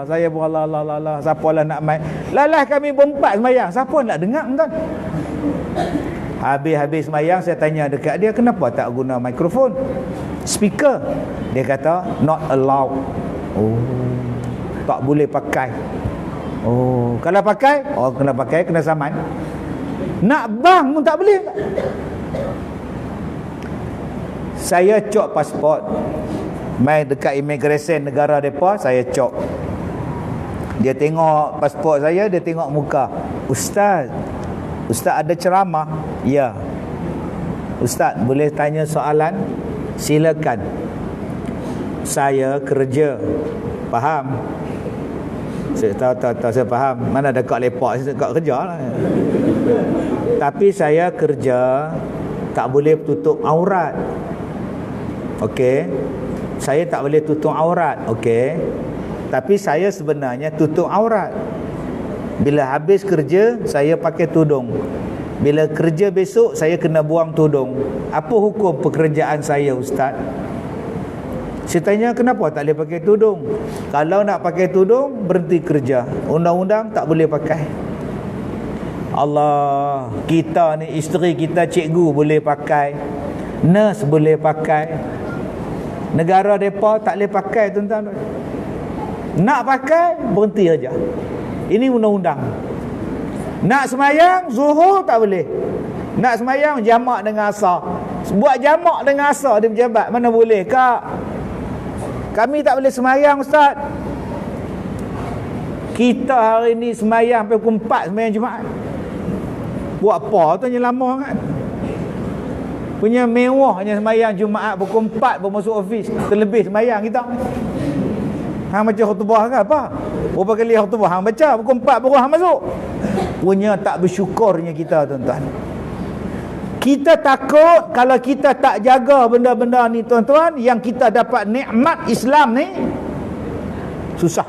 A: Saya pun Allah. Siapa lah nak main? Lalah kami berempat sembahyang. Siapa nak dengar tuan? Habis sembahyang saya tanya dekat dia, kenapa tak guna mikrofon? Speaker. Dia kata not allowed. Oh, tak boleh pakai. Oh, kalau pakai, kena pakai, kena saman. Nak bang pun tak boleh. Saya cop pasport, mai dekat immigration negara depa, saya cop. Dia tengok pasport saya, dia tengok muka. Ustaz ada ceramah? Ya. Ustaz, boleh tanya soalan? Silakan. Saya kerja. Faham? Saya tahu saya faham. Mana ada kat lepak, saya kat kerja lah. Tapi saya kerja tak boleh tutup aurat. Okey. Saya tak boleh tutup aurat. Okey. Tapi saya sebenarnya tutup aurat. Bila habis kerja, saya pakai tudung. Bila kerja besok, saya kena buang tudung. Apa hukum pekerjaan saya, Ustaz? Saya tanya, kenapa tak boleh pakai tudung? Kalau nak pakai tudung, berhenti kerja. Undang-undang tak boleh pakai. Allah, kita ni, isteri kita cikgu boleh pakai. Nurse boleh pakai. Negara mereka tak boleh pakai, tuan-tuan. Nak pakai, berhenti aja. Ini undang-undang. Nak semayang, zuhur tak boleh. Nak semayang, jamak dengan asar. Buat jamak dengan asar dia pejabat, mana boleh, Kak? Kami tak boleh semayang, Ustaz. Kita hari ni semayang sampai pukul 4 semayang Jumaat. Buat apa tu hanya lama kan? Punya mewahnya semayang Jumaat pukul 4 baru masuk ofis. Terlebih semayang kita. Hang baca khutbah ke apa? Berapa kali khutbah hang baca pukul 4 baru hang masuk. Punya tak bersyukurnya kita, tuan-tuan. Kita takut kalau kita tak jaga benda-benda ni, tuan-tuan, yang kita dapat nikmat Islam ni susah.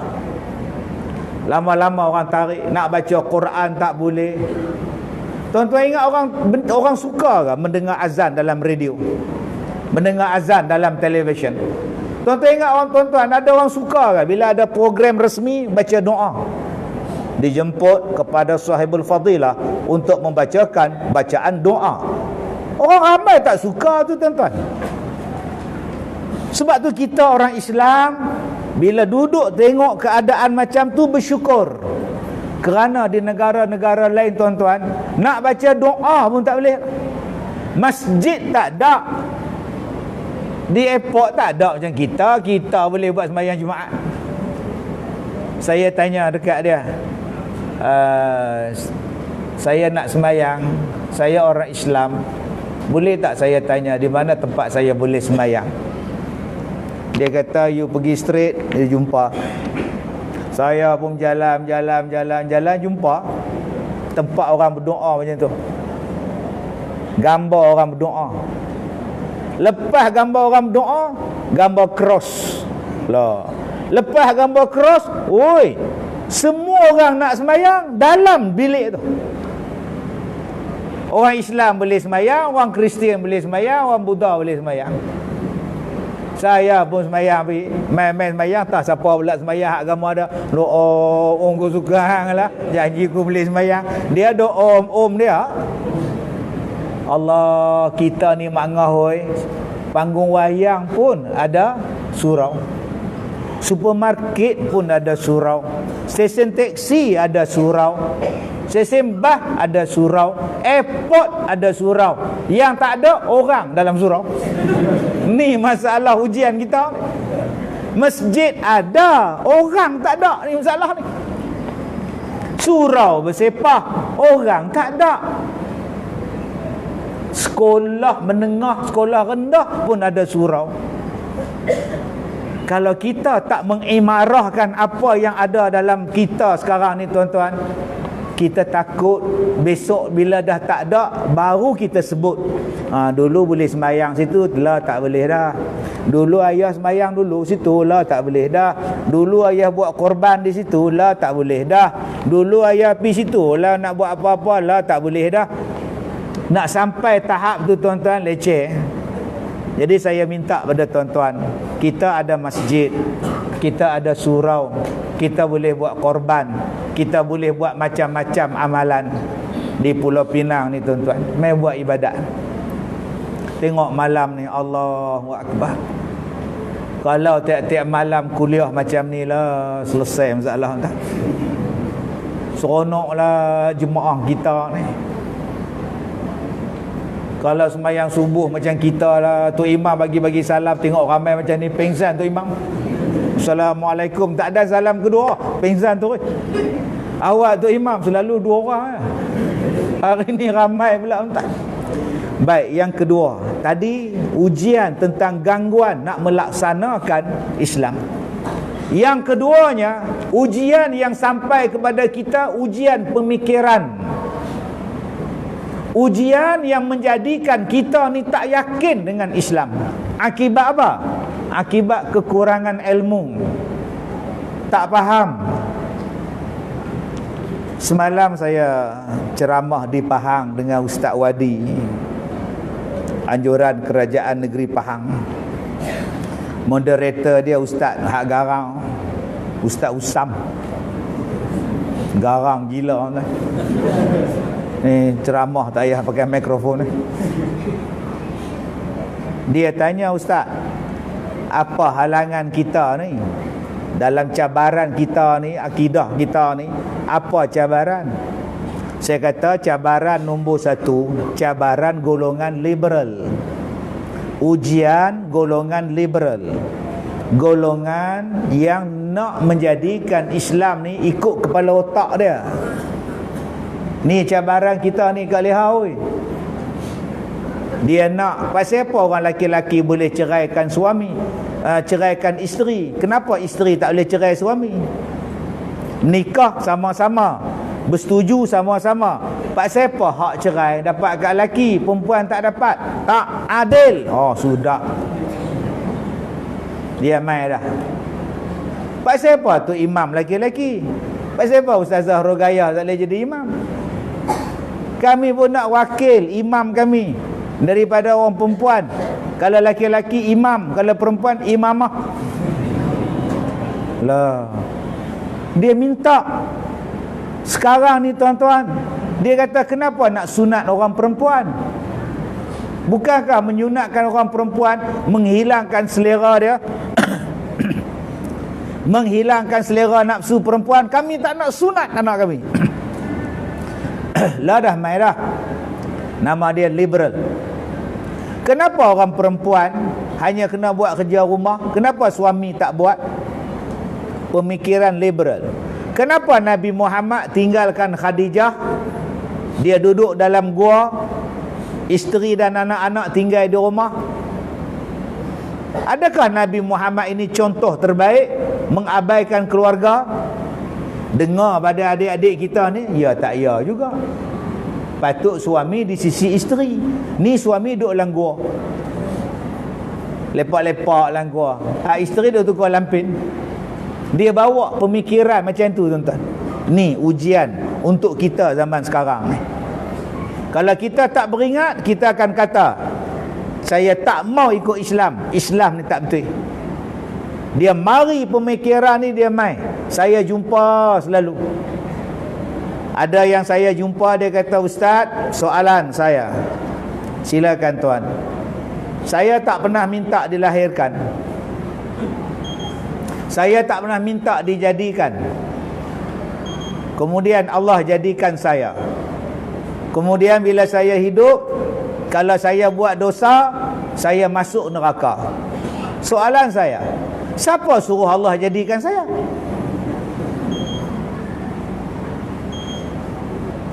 A: Lama-lama orang tarik, nak baca Quran tak boleh. Tuan-tuan ingat orang suka ke mendengar azan dalam radio? Mendengar azan dalam televisyen? Tuan-tuan ingat tuan-tuan ada orang suka ke bila ada program resmi baca doa? Dijemput kepada sahibul fadilah untuk membacakan bacaan doa. Orang ramai tak suka tu, tuan-tuan. Sebab tu kita orang Islam bila duduk tengok keadaan macam tu bersyukur. Kerana di negara-negara lain, tuan-tuan, nak baca doa pun tak boleh. Masjid tak ada. Di airport tak ada macam kita. Kita boleh buat sembahyang Jumaat. Saya tanya dekat dia, saya nak sembahyang, saya orang Islam, boleh tak saya tanya di mana tempat saya boleh sembahyang? Dia kata, you pergi straight, dia jumpa. Saya pun jalan jumpa tempat orang berdoa macam tu. Gambar orang berdoa. Lepas gambar orang berdoa, gambar cross. Lah. Lepas gambar cross, oi, semua orang nak sembahyang dalam bilik tu. Orang Islam boleh sembahyang, orang Kristian boleh sembahyang, orang Buddha boleh sembahyang. Saya pun sembahyang, main-main sembahyang, tak siapa pula sembahyang agama ada. Orang ku suka hang lah, janji ku boleh sembahyang. Dia ada om dia. Allah, kita ni mangahoi. Panggung wayang pun ada surau. Supermarket pun ada surau. Stesen teksi ada surau. Stesen bas ada surau. Airport ada surau. Yang tak ada orang dalam surau. Ni masalah ujian kita. Masjid ada, orang tak ada. Ni masalah ni. Surau bersepah, orang tak ada. Sekolah menengah, sekolah rendah pun ada surau. Kalau kita tak mengimarahkan apa yang ada dalam kita sekarang ni, tuan-tuan, kita takut besok bila dah tak ada, baru kita sebut, dulu boleh sembahyang situ, lah tak boleh dah. Dulu ayah sembahyang dulu situ, lah tak boleh dah. Dulu ayah buat korban di situ, lah tak boleh dah. Dulu ayah pergi situ, lah nak buat apa-apa, lah tak boleh dah. Nak sampai tahap tu, tuan-tuan, leceh. Jadi saya minta pada tuan-tuan, kita ada masjid, kita ada surau, kita boleh buat korban, kita boleh buat macam-macam amalan di Pulau Pinang ni, tuan-tuan. Mai buat ibadat. Tengok malam ni, Allahu Akbar. Kalau tiap-tiap malam kuliah macam ni lah, selesai masalah tak? Seronoklah jemaah kita ni. Kalau sembahyang subuh macam kita lah, tu imam bagi-bagi salam, tengok ramai macam ni, pengsan tu imam. Assalamualaikum, tak ada salam kedua, pengsan tu. Awak tu imam selalu 2 orang lah. Hari ni ramai pula entah. Baik, yang kedua, tadi ujian tentang gangguan nak melaksanakan Islam. Yang keduanya, ujian yang sampai kepada kita, ujian pemikiran. Ujian yang menjadikan kita ni tak yakin dengan Islam. Akibat apa? Akibat kekurangan ilmu. Tak faham. Semalam saya ceramah di Pahang dengan Ustaz Wadi, anjuran Kerajaan Negeri Pahang. Moderator dia Ustaz Hak Garang, Ustaz Usam. Garang gila kan. Ni ceramah tak payah pakai mikrofon ni. Dia tanya, ustaz, apa halangan kita ni dalam cabaran kita ni, akidah kita ni? Apa cabaran? Saya kata cabaran nombor 1, cabaran golongan liberal. Ujian golongan liberal, golongan yang nak menjadikan Islam ni ikut kepala otak dia. Ni cabaran kita ni Kak Leha. Dia nak, pasal apa orang laki-laki boleh ceraikan suami, ceraikan isteri? Kenapa isteri tak boleh cerai suami? Nikah sama-sama, bersetuju sama-sama. Pasal apa hak cerai dapat kat lelaki, perempuan tak dapat? Tak adil. Oh, sudah. Dia main dah. Pasal apa tu imam laki-laki? Pasal apa Ustazah Rogayah tak boleh jadi imam? Kami pun nak wakil imam kami daripada orang perempuan. Kalau laki-laki imam, kalau perempuan imamah. Lah, dia minta sekarang ni tuan-tuan, dia kata kenapa nak sunat orang perempuan? Bukankah menyunatkan orang perempuan menghilangkan selera dia? Menghilangkan selera nafsu perempuan. Kami tak nak sunat anak kami. Lah dah mai dah. Nama dia liberal. Kenapa orang perempuan hanya kena buat kerja rumah? Kenapa suami tak buat? Pemikiran liberal. Kenapa Nabi Muhammad tinggalkan Khadijah? Dia duduk dalam gua, isteri dan anak-anak tinggal di rumah. Adakah Nabi Muhammad ini contoh terbaik mengabaikan keluarga? Dengar pada adik-adik kita ni, ya tak ya juga. Patut suami di sisi isteri. Ni suami duduk dalam gua, lepak-lepak dalam gua. Isteri dia tukar lampin. Dia bawa pemikiran macam tu tuan-tuan. Ni ujian untuk kita zaman sekarang ni. Kalau kita tak beringat, kita akan kata saya tak mau ikut Islam. Islam ni tak betul. Dia mari pemikiran ni, dia mai. Saya jumpa selalu. Ada yang saya jumpa, dia kata, Ustaz, soalan saya. Silakan tuan. Saya tak pernah minta dilahirkan. Saya tak pernah minta dijadikan. Kemudian Allah jadikan saya. Kemudian bila saya hidup, kalau saya buat dosa, saya masuk neraka. Soalan saya, siapa suruh Allah jadikan saya?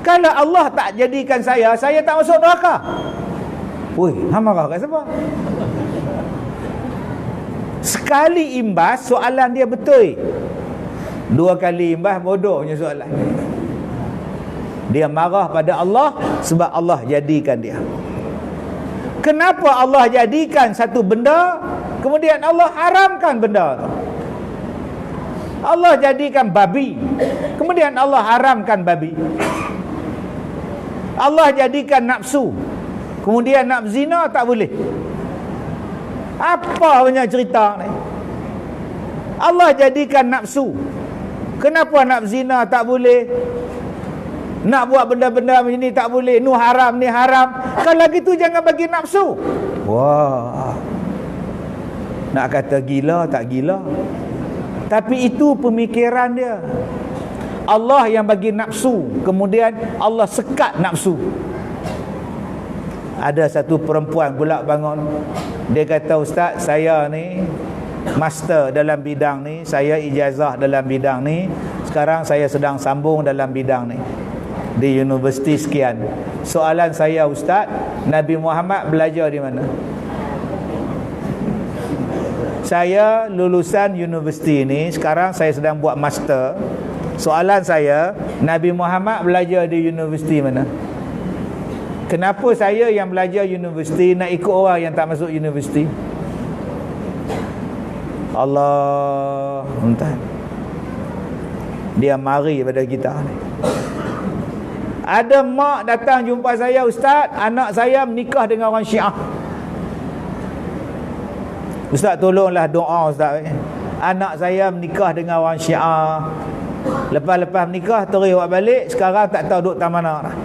A: Kalau Allah tak jadikan saya tak masuk neraka. Woi, hang marah kat siapa? Sekali imbas, soalan dia betul. 2 kali imbas, bodohnya soalan. Dia marah pada Allah sebab Allah jadikan dia. Kenapa Allah jadikan satu benda, kemudian Allah haramkan benda tu? Allah jadikan babi, kemudian Allah haramkan babi. Allah jadikan nafsu, kemudian nak zina tak boleh. Apa punya cerita ni? Allah jadikan nafsu, kenapa nak zina tak boleh? Nak buat benda-benda macam ni tak boleh. Ni haram, ni haram. Kalau gitu jangan bagi nafsu. Wah, nak kata gila tak gila, tapi itu pemikiran dia. Allah yang bagi nafsu, kemudian Allah sekat nafsu. Ada satu perempuan pula bangun, dia kata, Ustaz, saya ni master dalam bidang ni, saya ijazah dalam bidang ni, sekarang saya sedang sambung dalam bidang ni di universiti sekian. Soalan saya, Ustaz, Nabi Muhammad belajar di mana? Saya lulusan universiti ni, sekarang saya sedang buat master. Soalan saya, Nabi Muhammad belajar di universiti mana? Kenapa saya yang belajar universiti nak ikut orang yang tak masuk universiti? Allah, entah. Dia mari pada kita ni. Ada mak datang jumpa saya, Ustaz, anak saya menikah dengan orang Syiah. Ustaz, tolonglah doa, Ustaz. Anak saya menikah dengan orang Syiah. Lepas-lepas menikah terus buat balik, sekarang tak tahu duduk tak mana dah.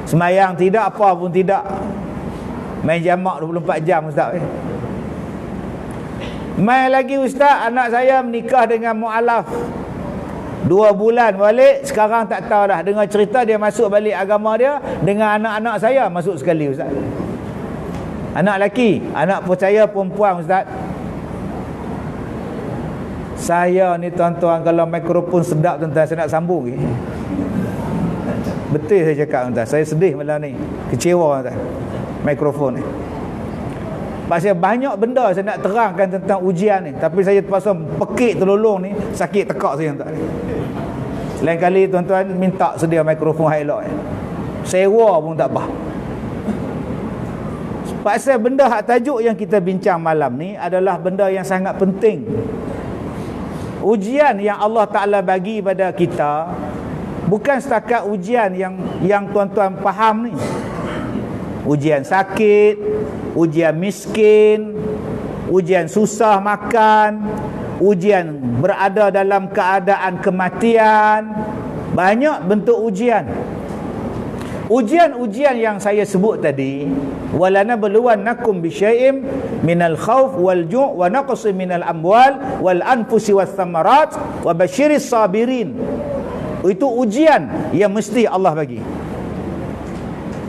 A: Semayang tidak, apa pun tidak. Main jamak 24 jam ustaz. Main lagi ustaz, anak saya menikah dengan mu'alaf 2 bulan balik, sekarang tak tahu dah. Dengar cerita dia masuk balik agama dia, dengan anak-anak saya masuk sekali ustaz. Anak lelaki, anak saya perempuan ustaz. Saya ni tuan-tuan, kalau mikrofon sedap tuan-tuan, saya nak sambung lagi. Betul saya cakap tuan-tuan, saya sedih malam ni, kecewa tuan-tuan mikrofon ni. Pasal banyak benda saya nak terangkan tentang ujian ni, tapi saya terpaksa pekik terlolong ni, sakit tekak saya tuan-tuan. Lain kali tuan-tuan minta sedia mikrofon elok ni. Sewa pun tak apa. Pasal benda hak tajuk yang kita bincang malam ni adalah benda yang sangat penting. Ujian yang Allah Ta'ala bagi pada kita bukan setakat ujian yang tuan-tuan faham ni. Ujian sakit, ujian miskin, ujian susah makan, ujian berada dalam keadaan kematian. Banyak bentuk ujian. Ujian-ujian yang saya sebut tadi, walanabluwannakum bisyai'im minal khauf wal ju' wa naqsin minal amwal wal anfusi wath thamarat wa basyiris sabirin. Itu ujian yang mesti Allah bagi.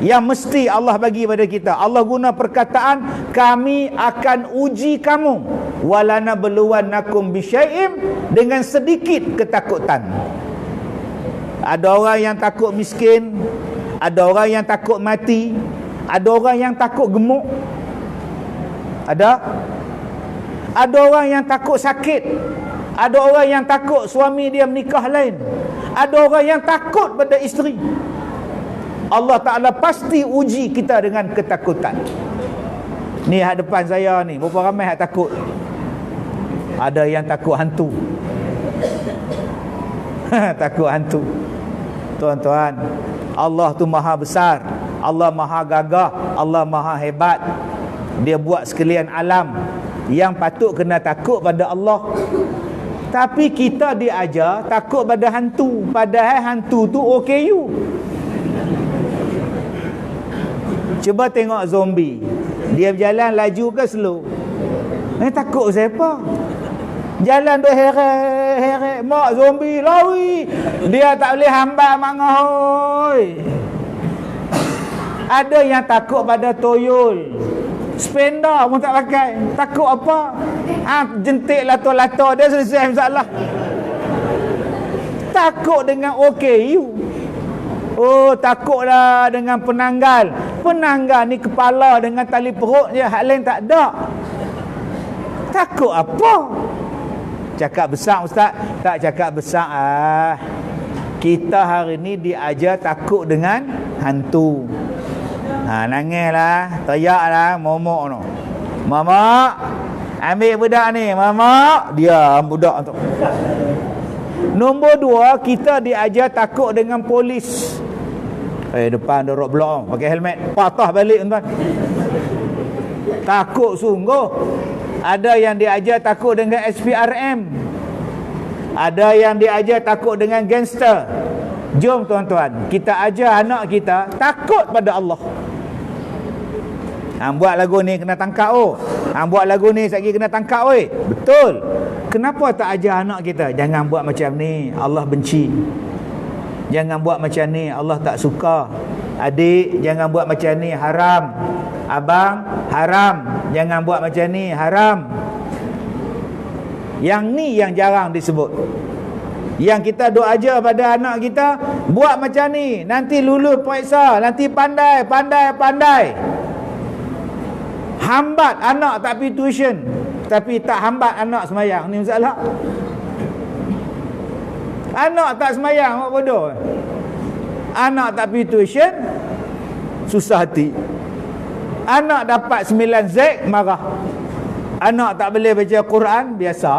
A: Yang mesti Allah bagi pada kita. Allah guna perkataan, kami akan uji kamu. Walanabluwannakum bisyai'im, dengan sedikit ketakutan. Ada orang yang takut miskin, ada orang yang takut mati, ada orang yang takut gemuk. Ada orang yang takut sakit, ada orang yang takut suami dia menikah lain, ada orang yang takut pada isteri. Allah Ta'ala pasti uji kita dengan ketakutan. Ni hak depan saya ni, berapa ramai hak takut? Ada yang takut hantu. Takut hantu. Tuan-tuan, Allah tu maha besar, Allah maha gagah, Allah maha hebat. Dia buat sekalian alam yang patut kena takut pada Allah. Tapi kita diajar takut pada hantu, padahal hantu tu OKU. Cuba tengok zombie, dia berjalan laju ke slow? Takut siapa? Jalan tu heret, mak zombie lari, dia tak boleh hambat mangahoi. Ada yang takut pada toyol, spender pun tak pakai. Takut apa? Jentik lato-lato dia, selesai masalah. Takut dengan OKU. Oh, takutlah dengan penanggal. Penanggal ni kepala dengan tali perut je, hak lain tak ada. Takut apa? Cakap besar ustaz? Tak cakap besar. Kita hari ni diajar takut dengan hantu. Nangislah, teriaklah, momok no. Mama, ambil budak ni. Mama, diam budak tu. Nombor 2, kita diajar takut dengan polis. Depan ada roadblock, pakai helmet, patah balik tuan. Takut sungguh. Ada yang diajar takut dengan SPRM. Ada yang diajar takut dengan gangster. Jom tuan-tuan, kita ajar anak kita takut pada Allah. Buat lagu ni kena tangkap buat lagu ni sekali kena tangkap Betul. Kenapa tak ajar anak kita? Jangan buat macam ni, Allah benci. Jangan buat macam ni, Allah tak suka. Adik, jangan buat macam ni, haram. Abang, haram. Jangan buat macam ni, haram. Yang ni yang jarang disebut. Yang kita duk ajar pada anak kita, buat macam ni, nanti lulus periksa, nanti pandai. Hambat anak tak pergi tuition, tapi tak hambat anak semayang. Ni masalah. Anak tak semayang, buat bodoh. Anak tak pergi tuition, susah hati. Anak dapat 9Z, marah. Anak tak boleh baca Quran, biasa.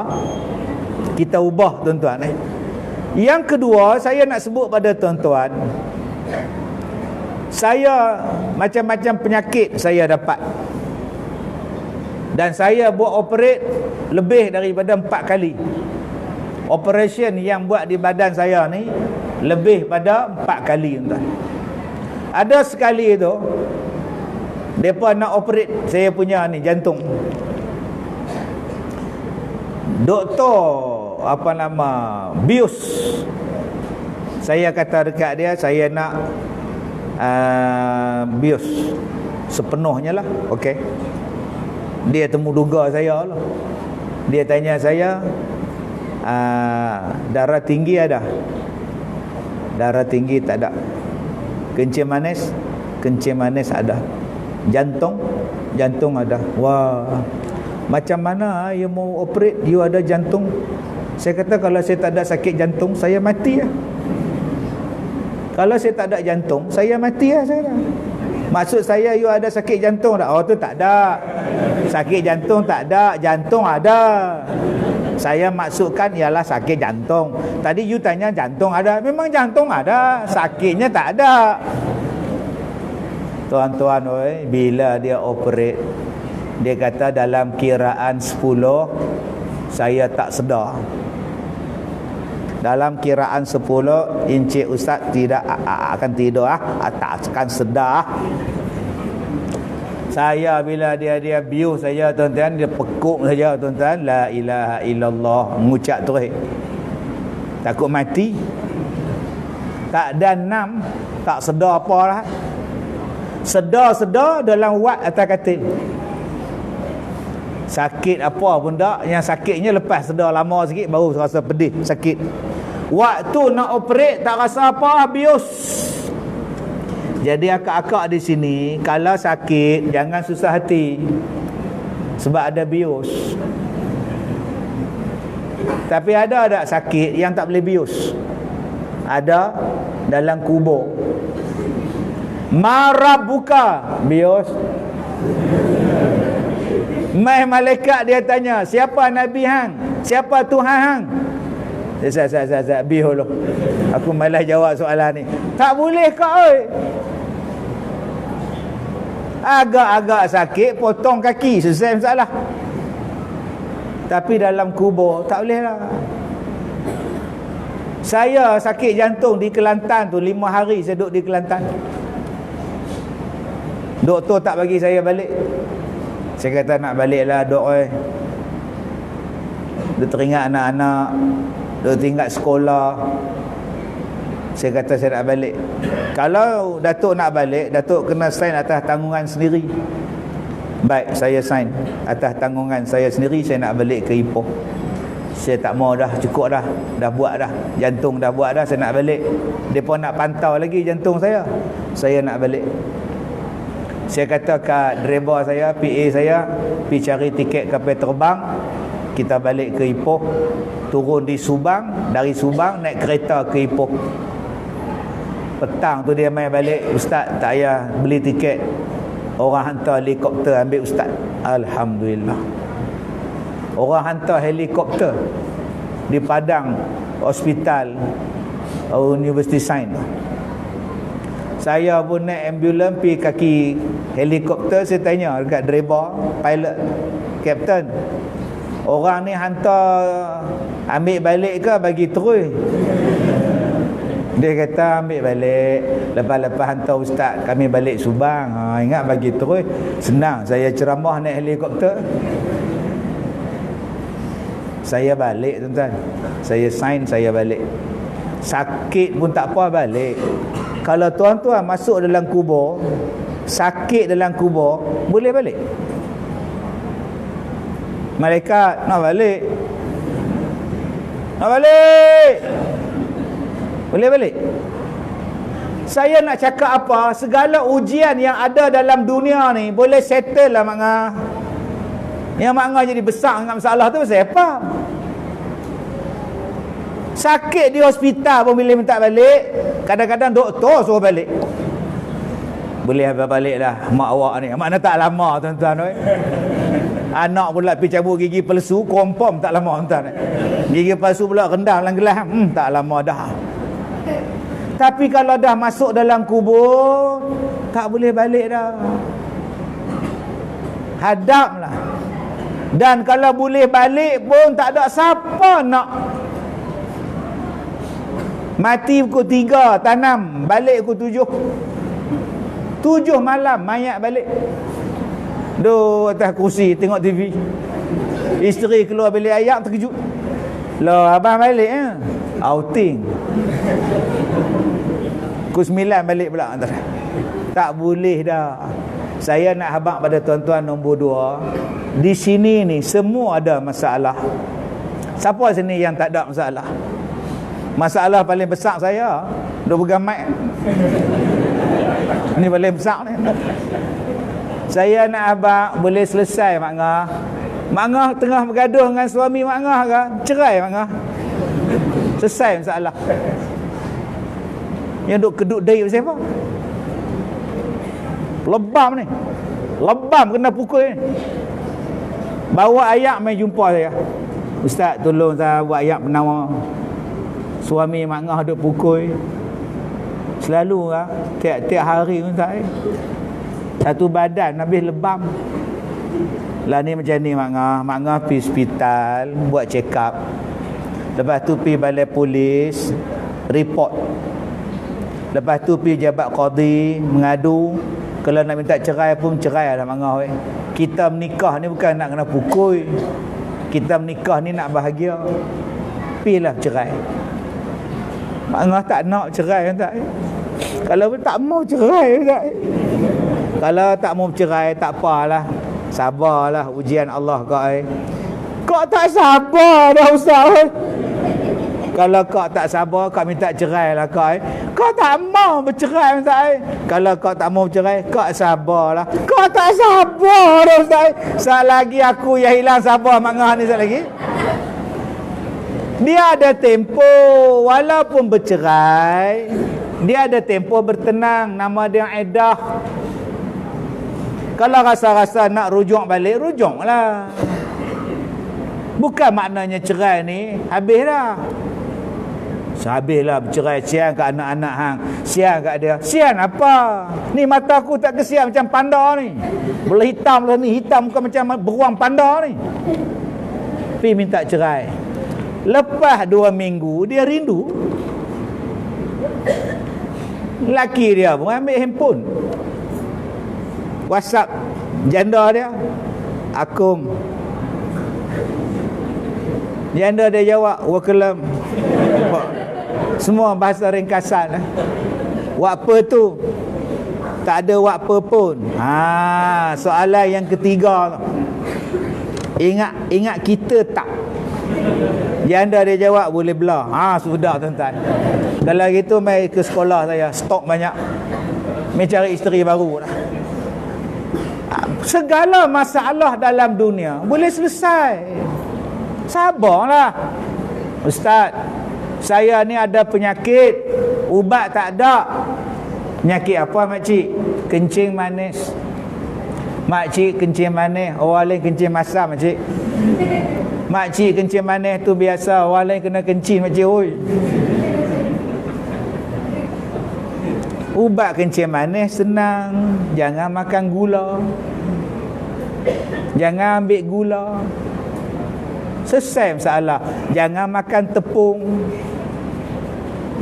A: Kita ubah tuan-tuan. Yang kedua, saya nak sebut pada tuan-tuan, saya macam-macam penyakit saya dapat. Dan saya buat operate lebih daripada 4 kali. Operation yang buat di badan saya ni lebih pada 4 kali tuan. Ada sekali tu Mereka nak operate saya punya ni jantung. Doktor apa nama bius, saya kata dekat dia, saya nak bius sepenuhnya lah. Okey, dia temu duga saya lah. Dia tanya saya, darah tinggi ada? Darah tinggi tak ada. Kencing manis ada. Jantung ada. Wah, macam mana you mau operate, you ada jantung? Saya kata kalau saya tak ada sakit jantung, saya mati lah. Kalau saya tak ada jantung, saya mati lah saya. Maksud saya, you ada sakit jantung tak? Oh tu tak ada. Sakit jantung tak ada, jantung ada. Saya maksudkan ialah sakit jantung. Tadi you tanya jantung ada. Memang jantung ada, sakitnya tak ada. Tuan-tuan, bila dia operate, dia kata dalam kiraan 10 saya tak sedar. Dalam kiraan 10 Encik Ustaz tidak akan tidur, tak akan sedar. Saya bila dia bius saja tuan-tuan, dia pekuk saja tuan-tuan, la ilaha illallah, mengucap terus. Takut mati. Tak ada 6, tak sedar apa lah. Sedar dalam wad atas katil. Sakit apa pun tak, yang sakitnya lepas sedar lama sikit baru rasa pedih, sakit. Waktu nak operate tak rasa apa, bius. Jadi akak-akak di sini kalau sakit jangan susah hati, sebab ada bius. Tapi ada tak sakit yang tak boleh bius? Ada dalam kubur. Marah buka bius. Mai malaikat dia tanya, siapa Nabi hang? Siapa Tuhan hang? Saya bius dulu. Aku malas jawab soalan ni. Tak boleh kau oi. Agak-agak sakit potong kaki, selesai masalah. Tapi dalam kubur tak boleh lah. Saya sakit jantung di Kelantan tu 5 hari saya duduk di Kelantan. Doktor tak bagi saya balik. Saya kata nak balik lah dok oi. Dia teringat anak-anak, dia teringat sekolah. Saya kata saya nak balik. Kalau Datuk nak balik, Datuk kena sign atas tanggungan sendiri. Baik, saya sign atas tanggungan saya sendiri. Saya nak balik ke Ipoh. Saya tak mau dah, cukup dah. Dah buat dah, jantung dah buat dah, saya nak balik. Mereka nak pantau lagi jantung saya. Saya nak balik. Saya kata kat driver saya, PA saya, pergi cari tiket kapal terbang. Kita balik ke Ipoh, turun di Subang, dari Subang naik kereta ke Ipoh. Petang tu dia main balik, Ustaz tak payah beli tiket, orang hantar helikopter ambil Ustaz. Alhamdulillah. Orang hantar helikopter di Padang Hospital University Sains. Saya pun naik ambulans pergi kaki helikopter. Saya tanya dekat driver, pilot, kapten, orang ni hantar ambil balik ke bagi terus? Dia kata ambil balik. Lepas-lepas hantar Ustaz kami balik Subang. Ingat bagi terus. Senang saya ceramah naik helikopter. Saya balik tuan-tuan. Saya sign, saya balik. Sakit pun tak apa, balik. Kalau tuan-tuan masuk dalam kubur, sakit dalam kubur, boleh balik? Malaikat nak balik, nak balik, boleh balik? Saya nak cakap apa, segala ujian yang ada dalam dunia ni boleh settle lah makna. Yang makna jadi besar dengan masalah tu pasal apa? Sakit di hospital pun bila minta balik, kadang-kadang doktor suruh balik. Boleh balik dah mak awak ni. Makna tak lama tuan-tuan. Anak pula pergi cabut gigi palsu, confirm tak lama tuan-tuan. Gigi palsu pula rendang dalam gelas, tak lama dah. Tapi kalau dah masuk dalam kubur, tak boleh balik dah. Hadaplah. Dan kalau boleh balik pun tak ada siapa nak. Mati pukul 3 tanam, balik pukul 7. 7 malam mayat balik. Duduk atas kursi tengok TV. Isteri keluar bilik ayak terkejut. Lah abang balik outing. Pukul 9 balik pula. Tak boleh dah. Saya nak habaq pada tuan-tuan nombor 2. Di sini ni semua ada masalah. Siapa sini yang tak ada masalah? Masalah paling besar saya duk pegang mic. Ni paling besar ni. Saya nak habaq boleh selesai Mak Ngah. Mak Ngah tengah bergaduh dengan suami Mak Ngah ke? Cerai Mak Ngah. Selesai masalah. Yang duk keduk dai pasal apa? Lebam ni. Lebam kena pukul ni. Bawa ayak main jumpa saya. Ustaz tolong saya buat ayak penawar. Suami Mak Ngah duk pukul. Selalu lah. Tiap-tiap hari Ustaz. Satu badan habis lebam. Lah ni macam ni Mak Ngah. Mak Ngah pergi hospital buat check up. Lepas tu pergi balai polis report. Lepas tu pergi jabat qadi mengadu. Kalau nak minta cerai pun cerai lah Mak Ngah. Kita menikah ni bukan nak kena pukul. Kita menikah ni nak bahagia. Pergilah cerai. Mak Ngah tak nak cerai tak? Kalau tak mau cerai tak? Kalau tak mau cerai tak apalah. Sabarlah ujian Allah kau. Kau tak sabar dah Ustaz. Kalau kau tak sabar, kau minta cerai lah kau. Kau tak mau bercerai Ustaz. Kalau kau tak mau bercerai, kau sabarlah. Kau tak sabar dah Ustaz. Sekali lagi aku yang hilang sabar Mak Ngah ni sekali lagi. Dia ada tempo walaupun bercerai, dia ada tempo bertenang, nama dia iddah. Kalau rasa-rasa nak rujuk balik, rujuklah. Bukan maknanya cerai ni habis dah. Habislah bercerai, sian kat anak-anak hang, sian kat dia. Sian apa? Ni mata aku tak kesian macam panda ni. Belah hitam lah ni, hitam bukan macam beruang panda ni. Pergi minta cerai. Lepas 2 minggu dia rindu. Laki dia pun ambil handphone, WhatsApp janda dia, Akum. Janda dia jawab, wakelam. Semua bahasa ringkasan. Wak apa tu? Tak ada wak apa pun. Soalan yang ketiga. Ingat kita tak? Janda dia jawab, boleh belah. Sudah tuan-tuan. Kalau gitu mai ke sekolah saya, stok banyak. Mai cari isteri baru dah. Segala masalah dalam dunia boleh selesai. Sabarlah. Ustaz, saya ni ada penyakit, ubat tak ada. Penyakit apa makcik? Kencing manis. Makcik kencing manis, orang lain kencing masam makcik. Makcik kencing manis tu biasa, orang lain kena kencing makcik. Oi. Ubat kencing manis senang. Jangan makan gula. Jangan ambil gula. Selesai masalah. Jangan makan tepung.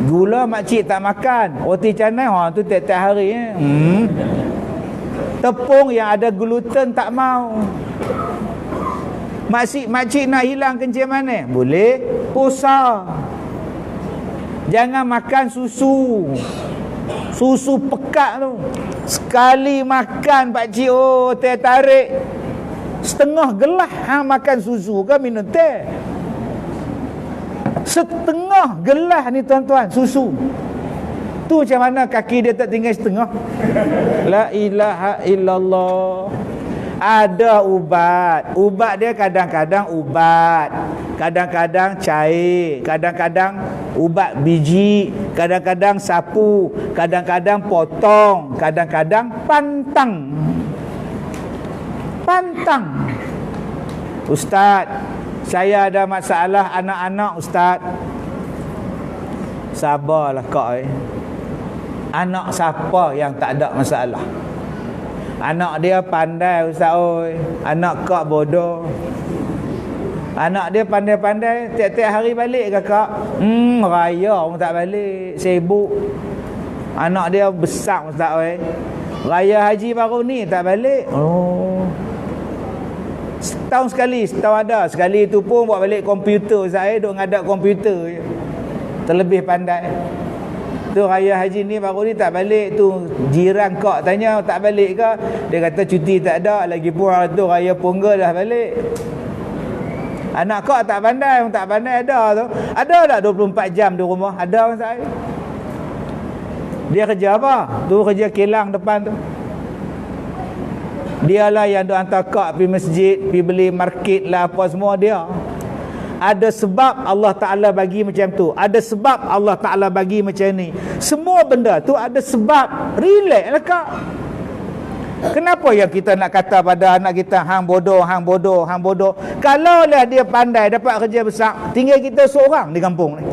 A: Gula makcik tak makan. Roti canai tu tiap-tiap hari. Tepung yang ada gluten tak mau. Makcik nak hilang kencing manis? Boleh. Puasa. Jangan makan susu. Susu pekat tu. Sekali makan pakcik, teh tarik. Setengah gelas hang makan susu ke minum teh? Setengah gelas ni tuan-tuan susu. Tu macam mana kaki dia tak tinggal setengah? La ilaha illallah. Ada ubat. Ubat dia kadang-kadang ubat, kadang-kadang cair, kadang-kadang ubat biji, kadang-kadang sapu, kadang-kadang potong, kadang-kadang pantang. Ustaz, saya ada masalah anak-anak Ustaz. Sabarlah kau. Anak siapa yang tak ada masalah? Anak dia pandai Ustaz oi. Anak kak bodoh. Anak dia pandai-pandai, tiap-tiap hari balik ke kak? Raya orang tak balik, sibuk. Anak dia besar Ustaz oi. Raya haji baru ni tak balik. Oh. Setahun sekali, setahun ada. Sekali tu pun buat balik komputer. Saya duk ngadap komputer je. Terlebih pandai. Tu raya haji ni baru ni tak balik. Tu jiran kak tanya tak balik ke? Dia kata cuti tak ada. Lagipun hari tu raya Ponggol dah balik. Anak kak tak pandai ada tu. Ada tak 24 jam di rumah? Ada kan saya. Dia kerja apa? Tu kerja kilang depan tu. Dialah yang duk hantar kak pergi masjid, pergi beli market lah apa semua dia. Ada sebab Allah Ta'ala bagi macam tu. Ada sebab Allah Ta'ala bagi macam ni. Semua benda tu ada sebab. Relax lah kak. Kenapa yang kita nak kata pada anak kita hang bodoh, hang bodoh, hang bodoh? Kalau lah dia pandai dapat kerja besar, tinggal kita seorang di kampung ni.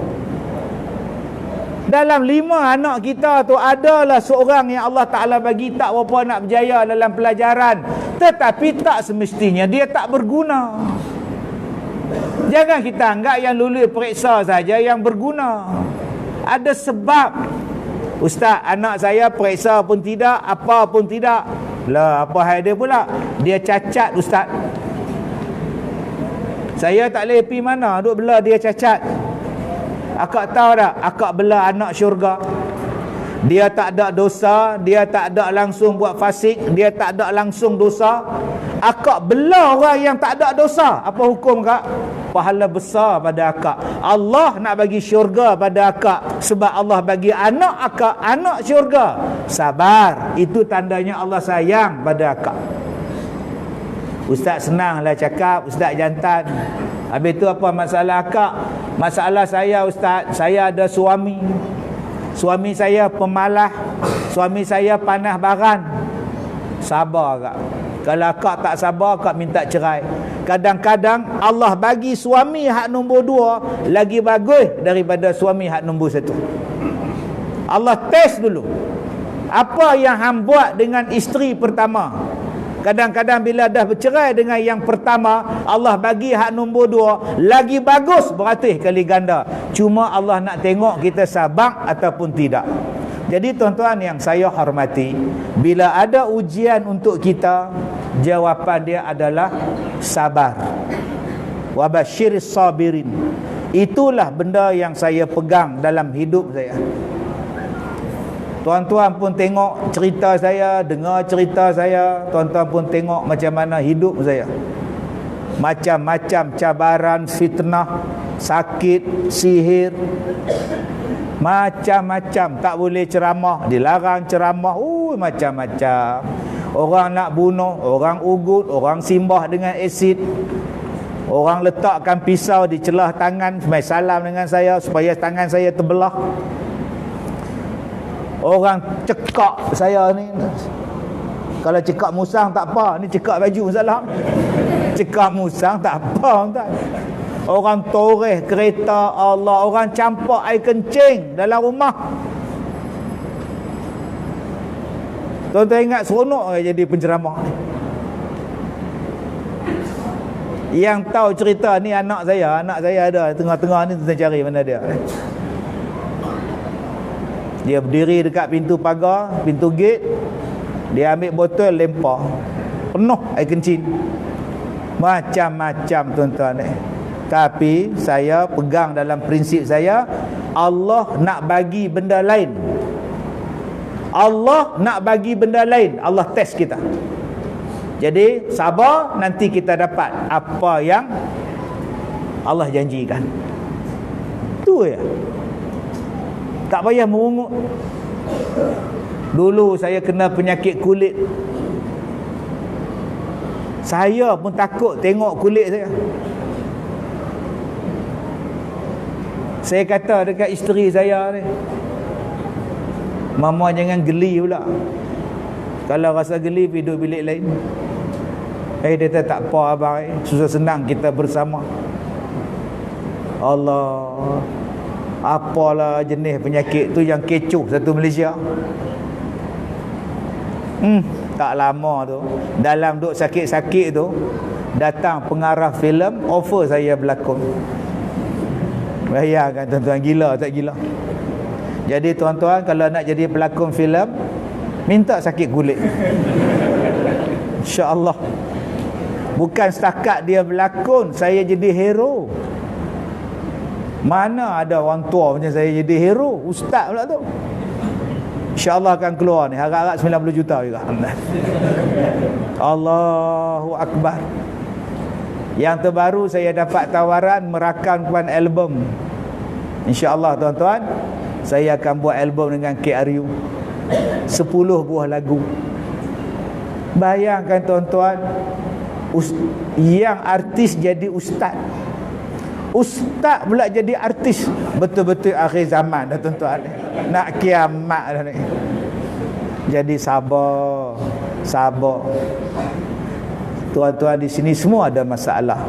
A: Dalam 5 anak kita tu adalah seorang yang Allah Ta'ala bagi tak berapa nak berjaya dalam pelajaran. Tetapi tak semestinya dia tak berguna. Jangan kita anggap yang lulus periksa saja yang berguna. Ada sebab. Ustaz, anak saya periksa pun tidak, apa pun tidak. Lah, apa hal dia pula? Dia cacat, Ustaz. Saya tak boleh pergi mana, duk bela dia cacat. Akak tahu tak? Akak bela anak syurga. Dia tak ada dosa, dia tak ada langsung buat fasik, dia tak ada langsung dosa. Akak bela orang yang tak ada dosa. Apa hukum kak? Pahala besar pada akak. Allah nak bagi syurga pada akak sebab Allah bagi anak akak anak syurga. Sabar. Itu tandanya Allah sayang pada akak. Ustaz senanglah cakap, ustaz jantan. Habis tu apa masalah akak? Masalah saya ustaz, saya ada suami. Suami saya pemalas, suami saya panah baran. Sabar kak. Kalau akak tak sabar, akak minta cerai. Kadang-kadang Allah bagi suami hak nombor 2 lagi bagus daripada suami hak nombor 1. Allah test dulu. Apa yang hang buat dengan isteri pertama? Kadang-kadang bila dah bercerai dengan yang pertama, Allah bagi hak nombor 2 lagi bagus beratus kali ganda. Cuma Allah nak tengok kita sabar ataupun tidak. Jadi tuan-tuan yang saya hormati, bila ada ujian untuk kita, jawapan dia adalah sabar. Wa basyiris sabirin. Itulah benda yang saya pegang dalam hidup saya. Tuan-tuan pun tengok cerita saya, dengar cerita saya, tuan-tuan pun tengok macam mana hidup saya. Macam-macam cabaran, fitnah, sakit, sihir, macam-macam. Tak boleh ceramah, dilarang ceramah, macam-macam. Orang nak bunuh, orang ugut, orang simbah dengan asid. Orang letakkan pisau di celah tangan, mai salam dengan saya supaya tangan saya terbelah. Orang cekak saya ni. Kalau cekak musang tak apa, ni cekak baju salam. Cekak musang tak apa tuan. Orang toreh kereta Allah, orang campak air kencing dalam rumah. Tuan-tuan ingat seronok ke jadi penceramah ni? Yang tahu cerita ni anak saya ada tengah-tengah ni, tuan cari mana dia. Dia berdiri dekat pintu pagar, pintu gate. Dia ambil botol lempar. Penuh air kencing. Macam-macam tuan-tuan ni. Tapi saya pegang dalam prinsip saya, Allah nak bagi benda lain. Allah nak bagi benda lain. Allah test kita. Jadi sabar, nanti kita dapat apa yang Allah janjikan. Tu ya. Tak payah merungut. Dulu saya kena penyakit kulit. Saya pun takut tengok kulit saya. Saya kata dekat isteri saya ni, mama jangan geli pula. Kalau rasa geli, pergi duduk bilik lain. Dia kata tak apa abang, susah senang kita bersama. Allah, apalah jenis penyakit tu yang kecoh satu Malaysia. Tak lama tu, dalam duk sakit-sakit tu, datang pengarah filem offer saya berlakon. Bayangkan tuan-tuan, gila tak gila? Jadi tuan-tuan, kalau nak jadi pelakon filem, Minta sakit kulit. InsyaAllah. Bukan setakat dia berlakon, saya jadi hero. Mana ada orang tua macam saya jadi hero? Ustaz pula tu. InsyaAllah akan keluar ni. Harap-harap 90 juta juga. Allahu Akbar. Yang terbaru saya dapat tawaran merakamkan album. InsyaAllah tuan-tuan, saya akan buat album dengan KRU. 10 buah lagu. Bayangkan tuan-tuan, yang artis jadi ustaz, ustaz pula jadi artis. Betul-betul akhir zaman dah tuan-tuan, nak kiamat dah ni. Jadi sabar, sabar tuan-tuan. Di sini semua ada masalah.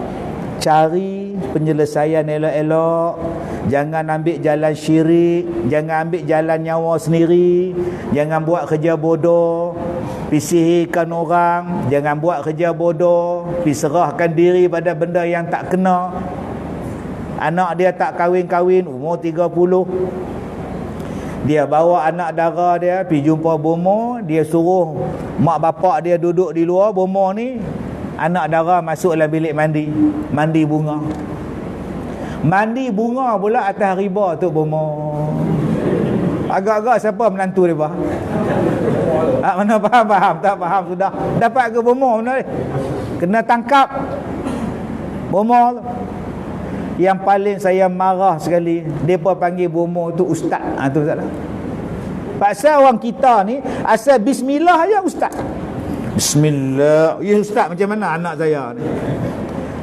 A: Cari penyelesaian elok-elok. Jangan ambil jalan syirik, jangan ambil jalan nyawa sendiri, jangan buat kerja bodoh, pisihkan orang, jangan buat kerja bodoh, serahkan diri pada benda yang tak kena. Anak dia tak kahwin-kahwin, umur 30, dia bawa anak dara dia pergi jumpa bomo, dia suruh mak bapak dia duduk di luar bomo ni. Anak dara masuk dalam bilik mandi, mandi bunga. Mandi bunga pula atas riba tu bomo. Agak-agak siapa menantu dia bah? Mana faham? Tak faham sudah. Dapat ke bomo mana ni? Kena tangkap bomo tu. Yang paling saya marah sekali, depa panggil bomo tu ustaz. Tu salah. Pasal orang kita ni asal bismillah aja ustaz. Bismillah. Ya ustaz macam mana anak saya ni?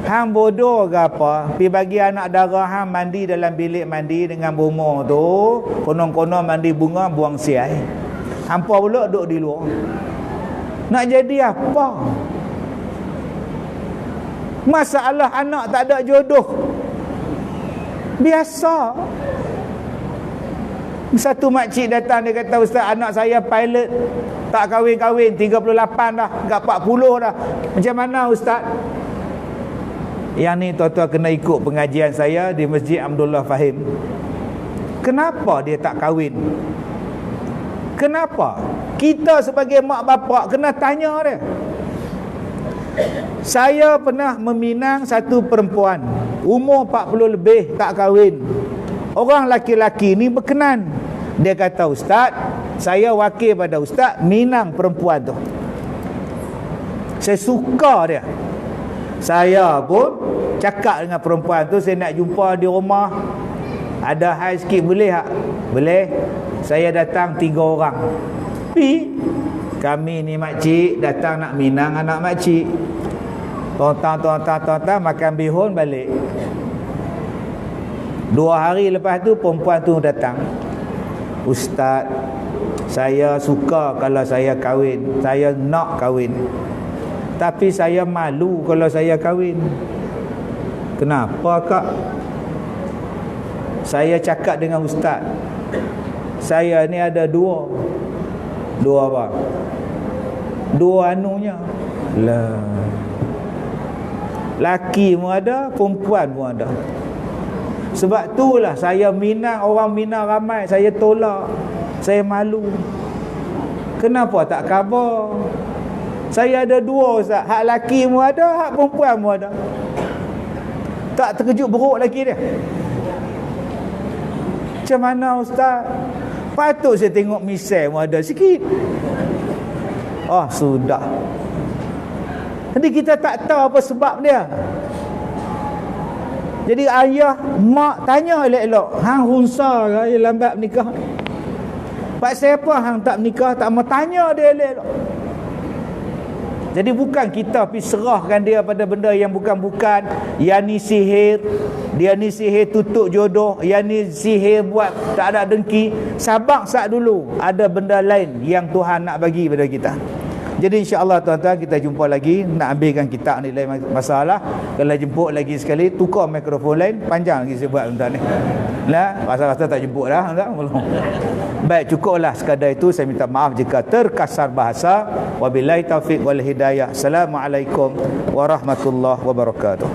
A: Hang bodoh ke apa? Pergi bagi anak dara hang mandi dalam bilik mandi dengan bomo tu. Konon-konon mandi bunga buang siai. Hampa pula duduk di luar. Nak jadi apa? Masalah anak tak ada jodoh. Biasa. Satu makcik datang, dia kata, ustaz anak saya pilot, tak kahwin-kahwin, 38 dah, kat 40 dah. Macam mana ustaz? Yang ni tuan-tuan kena ikut pengajian saya di Masjid Abdullah Fahim. Kenapa dia tak kahwin? Kenapa? Kita sebagai mak bapak kena tanya dia. Saya pernah meminang satu perempuan, umur 40 lebih, tak kahwin. Orang laki-laki ni berkenan. Dia kata, ustaz, saya wakil pada ustaz minang perempuan tu. Saya suka dia. Saya pun cakap dengan perempuan tu, saya nak jumpa di rumah. Ada hal sikit boleh tak? Boleh. Saya datang 3 orang. Kami ni makcik datang nak minang anak makcik. Tonton makan bihun balik. 2 hari lepas tu perempuan tu datang. Ustaz, saya suka kalau saya kahwin. Saya nak kahwin. Tapi saya malu kalau saya kahwin. Kenapa kak? Saya cakap dengan ustaz, saya ni ada dua apa? 2 anunya. Lah. Laki pun ada, perempuan pun ada. Sebab itulah saya minang, orang minang ramai, saya tolak. Saya malu. Kenapa tak khabar? Saya ada 2 ustaz. Hak laki pun ada, hak perempuan pun ada. Tak terkejut beruk lagi dia. Macam mana ustaz? Patut saya tengok misal pun ada sikit. Oh sudah. Jadi kita tak tahu apa sebab dia. Jadi ayah, mak tanya elok-elok, hang hunsa ke lambat nikah? Pak siapa hang tak menikah, tak mau tanya dia elok-elok. Jadi bukan kita pergi serahkan dia pada benda yang bukan-bukan. Yang ni sihir, dia ni sihir tutup jodoh, yang ni sihir buat tak ada dengki. Sabar sat dulu, ada benda lain yang Tuhan nak bagi pada kita. Jadi insya-Allah tuan-tuan, kita jumpa lagi. Nak ambilkan kitab ni lain masalah. Kalau jemput lagi sekali, tukar mikrofon lain. Panjang lagi saya buat tuan-tuan ni. Lah, rasa-rasa tak jemput dah, belum. Baik, cukuplah sekadar itu. Saya minta maaf jika terkasar bahasa. Wabillahi taufiq wal hidayah. Assalamualaikum warahmatullahi wabarakatuh.